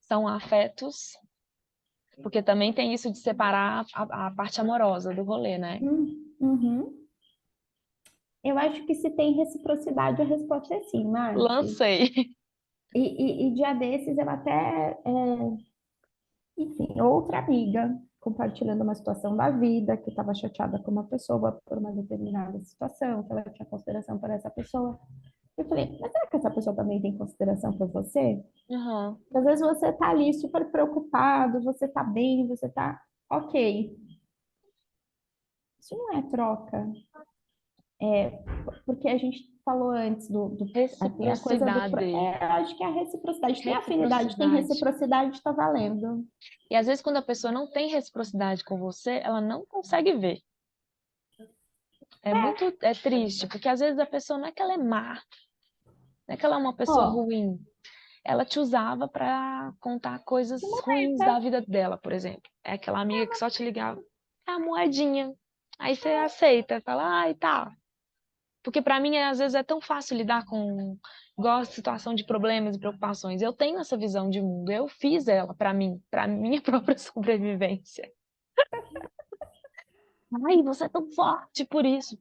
são afetos, porque também tem isso de separar a parte amorosa do rolê, né? Uhum. Eu acho que se tem reciprocidade, a resposta é sim, Nath. Lancei. E dia desses eu até, enfim, outra amiga compartilhando uma situação da vida, que estava chateada com uma pessoa por uma determinada situação, que ela tinha consideração por essa pessoa. Eu falei, mas será que essa pessoa também tem consideração por você? Uhum. Às vezes você tá ali super preocupado, você tá bem, você tá ok. Isso não é troca, porque a gente falou antes tem a coisa Reciprocidade. eu acho que é a reciprocidade. Tem afinidade, tem Reciprocidade. reciprocidade, está valendo. E às vezes, quando a pessoa não tem reciprocidade com você, ela não consegue ver. É triste, porque às vezes a pessoa não é que ela é má, não é que ela é uma pessoa Ó, ruim. Ela te usava para contar coisas que ruins momento, da vida dela, por exemplo. É aquela amiga que só te ligava, é a moedinha. Aí você aceita, fala, ai, tá. Porque para mim, às vezes, é tão fácil lidar com, igual a situação de problemas e preocupações. Eu tenho essa visão de mundo, eu fiz ela para minha própria sobrevivência. Ai, você é tão forte por isso.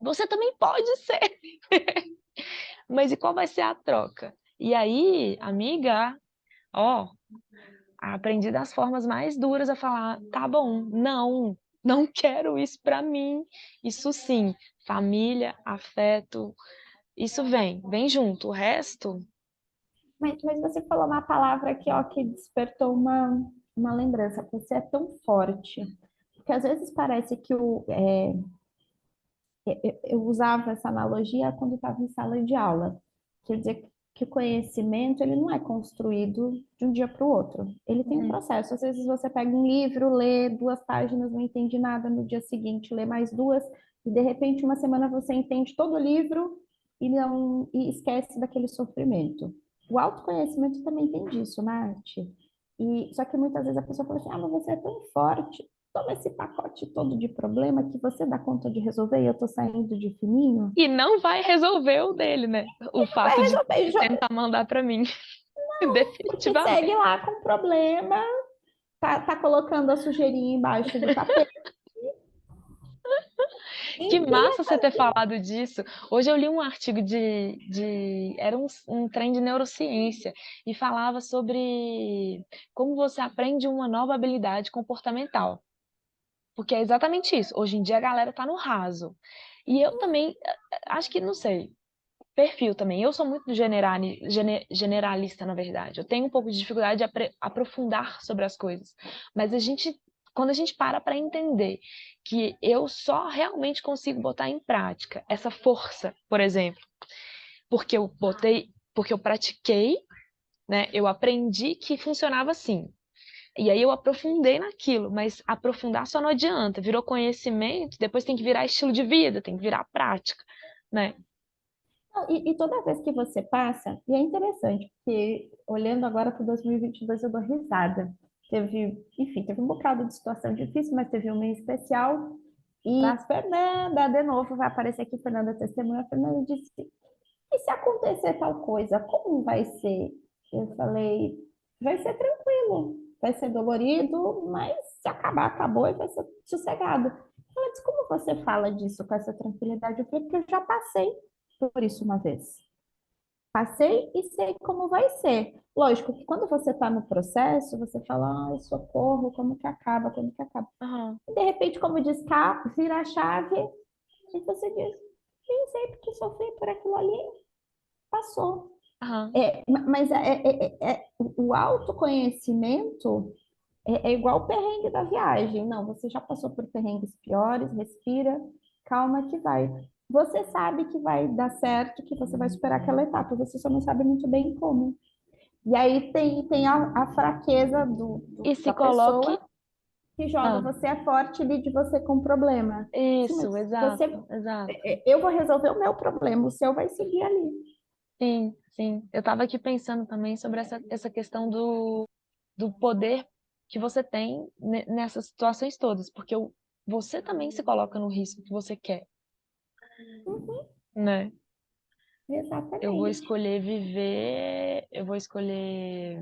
Você também pode ser. Mas e qual vai ser a troca? E aí, amiga, ó, aprendi das formas mais duras a falar, tá bom, não quero isso pra mim. Isso sim, família, afeto, isso vem junto. O resto, mas você falou uma palavra aqui, ó, que despertou uma lembrança. Você é tão forte. Porque às vezes parece que eu usava essa analogia quando estava em sala de aula. Quer dizer que o conhecimento ele não é construído de um dia para o outro. Ele tem um uhum, processo. Às vezes você pega um livro, lê 2 páginas, não entende nada, no dia seguinte lê mais 2, e de repente uma semana você entende todo o livro e não e esquece daquele sofrimento. O autoconhecimento também tem disso, Nath. E só que muitas vezes a pessoa fala assim: "Ah, mas você é tão forte. Toma esse pacote todo de problema que você dá conta de resolver e eu tô saindo de fininho." e não vai resolver o dele, né? O Vai fato de resolver, tentar mandar pra mim, porque segue definitivamente. lá com o problema, tá colocando a sujeirinha embaixo do tapete Que e massa você ter falado disso. Hoje eu li um artigo era um trem de neurociência e falava sobre como você aprende uma nova habilidade comportamental. Porque é exatamente isso. Hoje em dia a galera tá no raso. E eu também, acho que, não sei, perfil também. Eu sou muito generalista, na verdade. Eu tenho um pouco de dificuldade de aprofundar sobre as coisas. Mas quando a gente para entender que eu só realmente consigo botar em prática essa força, por exemplo, porque eu pratiquei, né? Eu aprendi que funcionava assim. E aí eu aprofundei naquilo, mas aprofundar só não adianta. Virou conhecimento, depois tem que virar estilo de vida, tem que virar prática, né? não, e toda vez que você passa, e é interessante, porque olhando agora para 2022 eu dou risada. Enfim, teve um bocado de situação difícil, mas teve um mês especial. E a Fernanda, de novo, vai aparecer aqui, Fernanda testemunha. A Fernanda disse: "E se acontecer tal coisa, como vai ser?" Eu falei: "Vai ser tranquilo, vai ser dolorido, mas se acabar, acabou e vai ser sossegado." Ela disse: "Como você fala disso com essa tranquilidade?" Eu falei: "Porque eu já passei por isso uma vez. Passei e sei como vai ser." Lógico que quando você está no processo, você fala: "Ai, socorro, como que acaba, como que acaba." Aham, E de repente, como diz cá, vira a chave e você diz: "Nem sei porque sofri por aquilo ali, passou." aham, Mas o autoconhecimento é igual o perrengue da viagem. Não, você já passou por perrengues piores, respira, calma que vai. Você sabe que vai dar certo, que você vai superar aquela etapa, você só não sabe muito bem como. E aí tem a fraqueza e se da coloque. pessoa que joga: Ah, "Você é forte, lide você com o problema." Sim, isso, mas exato, exato. eu vou resolver o meu problema, o seu vai seguir ali. Sim, sim. Eu estava aqui pensando também sobre essa questão do poder que você tem nessas situações todas, porque você também se coloca no risco que você quer, Uhum, né? exatamente. Eu vou escolher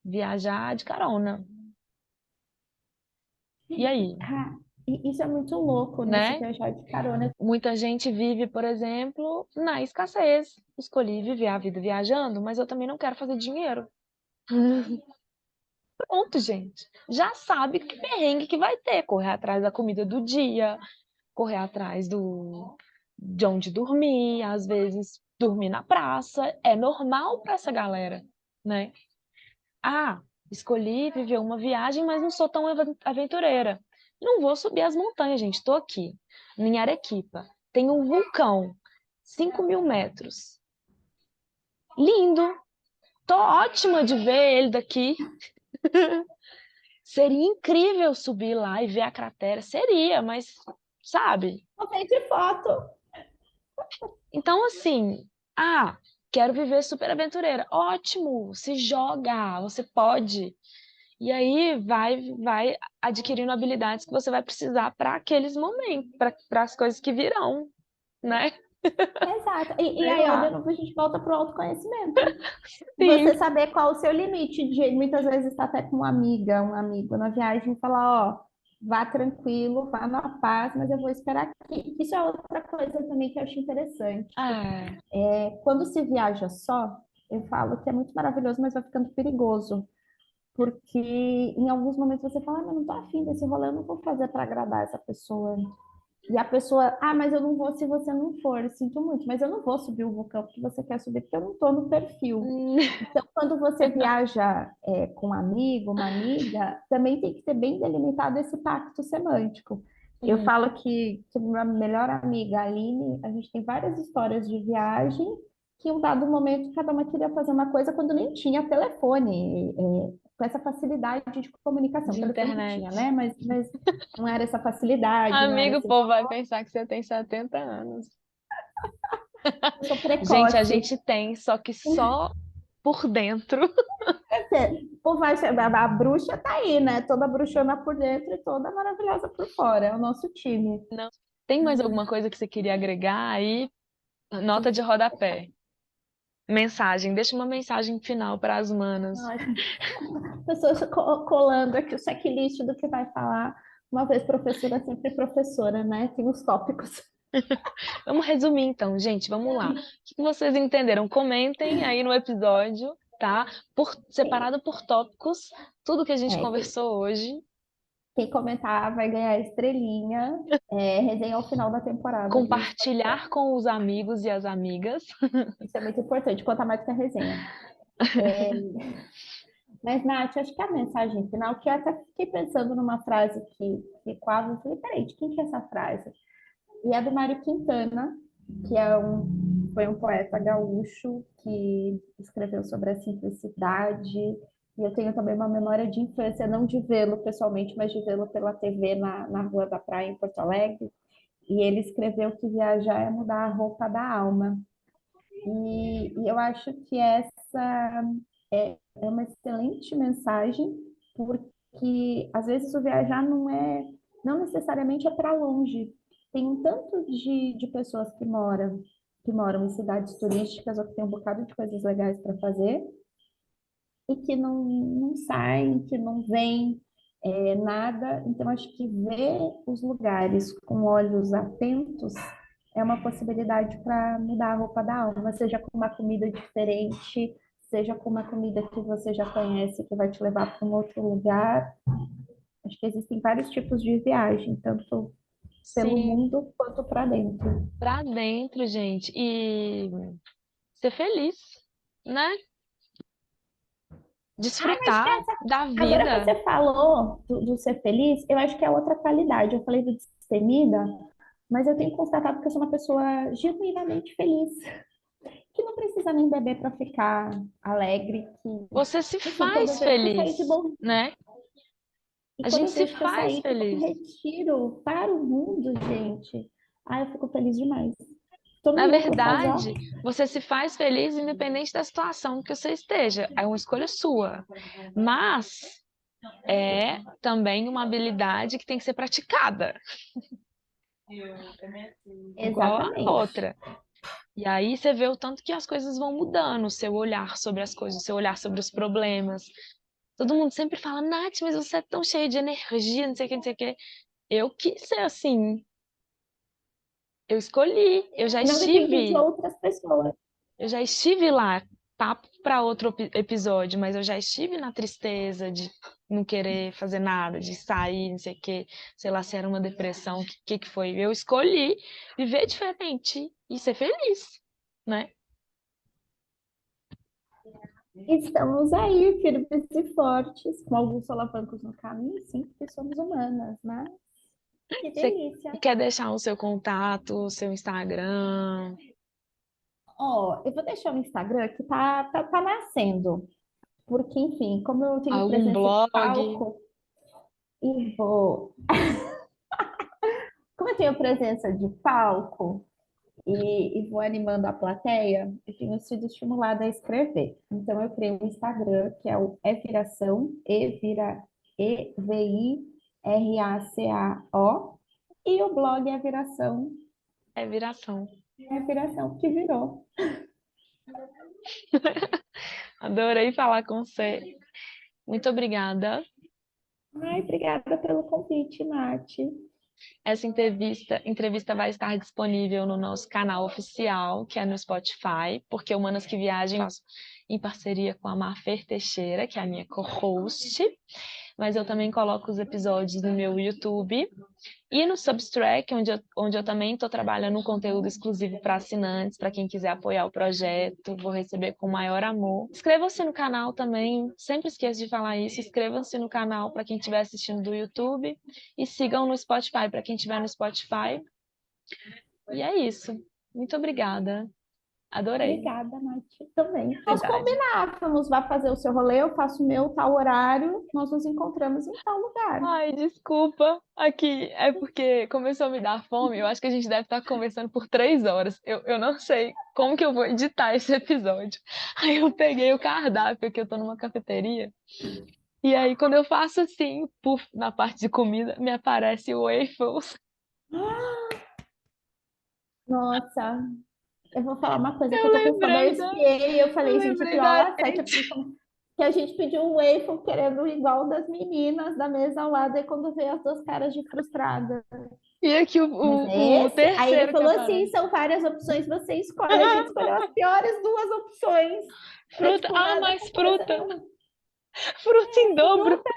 viajar de carona. E aí, Ah, e isso é muito louco nesse né? viajar de carona. Muita gente vive, por exemplo, na escassez. Escolhi viver a vida viajando, mas eu também não quero fazer dinheiro. Pronto, gente. Já sabe que perrengue que vai ter. Correr atrás da comida do dia, correr atrás de onde dormir, às vezes dormir na praça. É normal para essa galera, né? Ah, escolhi viver uma viagem, mas não sou tão aventureira. Não vou subir as montanhas, gente. Estou aqui, em Arequipa. tem um vulcão, 5.000 metros. Lindo, tô ótima de ver ele daqui. Seria incrível subir lá e ver a cratera, seria, mas sabe? Não tem de foto. Então, assim, quero viver super aventureira. Ótimo, se joga, você pode. E aí vai adquirindo habilidades que você vai precisar para aqueles momentos, para as coisas que virão, né? Exato. E Sei aí, ó, de lá. novo, a gente volta para o autoconhecimento. Sim. Você saber qual o seu limite. Muitas vezes está até com uma amiga, um amigo na viagem e falar, ó, vá tranquilo, vá na paz, mas eu vou esperar aqui. Isso é outra coisa também que eu acho interessante. É, Quando se viaja só, eu falo que é muito maravilhoso, mas vai ficando perigoso. Porque em alguns momentos você fala, mas não tô afim desse rolê, eu não vou fazer para agradar essa pessoa. E a pessoa, mas eu não vou se você não for, eu sinto muito, mas eu não vou subir o vulcão porque você quer subir, porque eu não estou no perfil. hum, Então, quando você viaja com um amigo, uma amiga, também tem que ter bem delimitado esse pacto semântico. Eu sim. falo que minha melhor amiga, a Aline, a gente tem várias histórias de viagem que em um dado momento cada uma queria fazer uma coisa quando nem tinha telefone, com essa facilidade de comunicação. De Telefone internet. tinha, né? Mas não era essa facilidade, não era Amigo, o esse... povo vai pensar que você tem 70 anos. Eu sou Gente, a precoce. gente tem, só que só por dentro. Pô, a bruxa tá aí, né? Toda bruxona por dentro e toda maravilhosa por fora. É o nosso time. Não. Tem mais alguma coisa que você queria agregar aí? Nota de rodapé. Mensagem, deixa uma mensagem final para as manas. Ai, pessoas colando aqui o checklist do que vai falar. Uma vez professora, sempre professora, né? Tem os tópicos. Vamos resumir então, gente, vamos lá. O que vocês entenderam? Comentem aí no episódio, tá? Separado por tópicos, tudo que a gente É, quem, conversou hoje. quem comentar vai ganhar estrelinha. Resenha ao final da temporada do Spotify. Compartilhar com os amigos e as amigas. Isso é muito importante, conta mais que a resenha. Mas, Nath, acho que a mensagem final, que eu até fiquei pensando numa frase que quase, eu falei, peraí, de quem que é essa frase? E é do Mário Quintana, que foi um poeta gaúcho que escreveu sobre a simplicidade. E eu tenho também uma memória de infância, não de vê-lo pessoalmente, mas de vê-lo pela TV na Rua da Praia, em Porto Alegre. E ele escreveu que viajar é mudar a roupa da alma. E eu acho que essa é uma excelente mensagem, porque às vezes o viajar não necessariamente é para longe. Tem um tanto de pessoas que moram em cidades turísticas ou que tem um bocado de coisas legais para fazer e que não saem, que não veem nada. Então, acho que ver os lugares com olhos atentos é uma possibilidade para mudar a roupa da alma, seja com uma comida diferente, seja com uma comida que você já conhece, que vai te levar para um outro lugar. Acho que existem vários tipos de viagem, tanto pelo Sim, mundo quanto para dentro. pra dentro, gente. E ser feliz, né? Mas Desfrutar da agora que vida. você falou do ser feliz, eu acho que é outra qualidade. Eu falei do destemida, mas eu tenho constatado que eu sou uma pessoa genuinamente feliz, que não precisa nem beber para ficar alegre, Você se enfim, quando eu faz vejo que eu saí de feliz, bom, né? e A quando gente eu se vejo que eu faz saí de bom feliz. retiro para o mundo, gente, eu fico feliz demais. Tô Na no lucro casar. verdade, você se faz feliz independente da situação que você esteja. É uma escolha sua. Mas é também uma habilidade que tem que ser praticada, igual a Exatamente. outra. E aí você vê o tanto que as coisas vão mudando, o seu olhar sobre as coisas, o seu olhar sobre os problemas. Todo mundo sempre fala, Nath, mas você é tão cheia de energia, não sei o que, não sei o que. Eu quis ser assim. Eu escolhi, E não depende de outras pessoas. eu já estive lá, papo para outro episódio, mas eu já estive na tristeza de não querer fazer nada, de sair, não sei o que, sei lá se era uma depressão, o que foi. Eu escolhi viver diferente e ser feliz, né? Estamos aí, firmes e fortes, com alguns solavancos no caminho, sim, porque somos humanas, né? Que Você delícia. quer deixar o seu contato, o seu Instagram, Ó, eu vou deixar o Instagram que tá nascendo. Porque, enfim, como eu tenho algum presença de blog? palco e vou. Como eu tenho presença de palco e vou animando a plateia, eu tenho sido estimulada a escrever. Então, eu criei um Instagram, que é o Eviração, Eviracao, e o blog É viração. É Viração, que virou. Adorei falar com você. Muito obrigada. Ai, obrigada pelo convite, Nath. Essa entrevista vai estar disponível no nosso canal oficial, que é no Spotify, porque Humanas que Viagem eu faço em parceria com a Marfer Teixeira, que é a minha co-host, mas eu também coloco os episódios no meu YouTube e no Substract, onde eu também estou trabalhando um conteúdo exclusivo para assinantes, para quem quiser apoiar o projeto, vou receber com o maior amor. Inscrevam-se no canal também, sempre esqueço de falar isso, inscrevam-se no canal para quem estiver assistindo do YouTube e sigam no Spotify para quem estiver no Spotify. E é isso. Muito obrigada. Adorei. Obrigada, Nath, também. Vamos Verdade. combinar, vamos vá fazer o seu rolê, eu faço o meu, tal horário, nós nos encontramos em tal lugar. Ai, desculpa. Aqui é porque começou a me dar fome. Eu acho que a gente deve estar conversando por 3 horas. Eu não sei como que eu vou editar esse episódio. Aí eu peguei o cardápio, que eu tô numa cafeteria. E aí, quando eu faço assim, puf, na parte de comida, me aparece o waffles. Nossa, eu vou falar uma coisa que Eu eu tô com fome, eu lembrei da, espiei, eu eu falei, gente, é lembrei pior da hora 7, é gente. porque que a gente pediu um waffle querendo igual das meninas da mesa ao lado, e quando veio as duas caras de frustrada. E aqui o, Mas o, é o esse? Aí ele terceiro que falou assim, aparece. são várias opções, você escolhe. A gente escolheu as piores duas opções, pra, Fruta. tipo, Ah, nada mais com coisa fruta. nenhuma. Fruta em dobro. Fruta,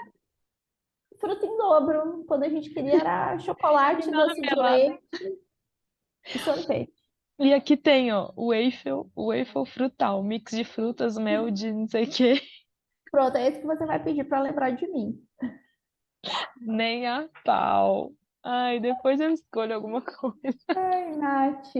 fruta em dobro. Quando a gente queria era E chocolate, doce de marmelada. leite e sorvete. E aqui tem, ó, o waffle frutal, mix de frutas, mel de não sei o quê. Pronto, é esse que você vai pedir para lembrar de mim. Nem a pau. Ai, depois eu escolho alguma coisa. Ai, Nath.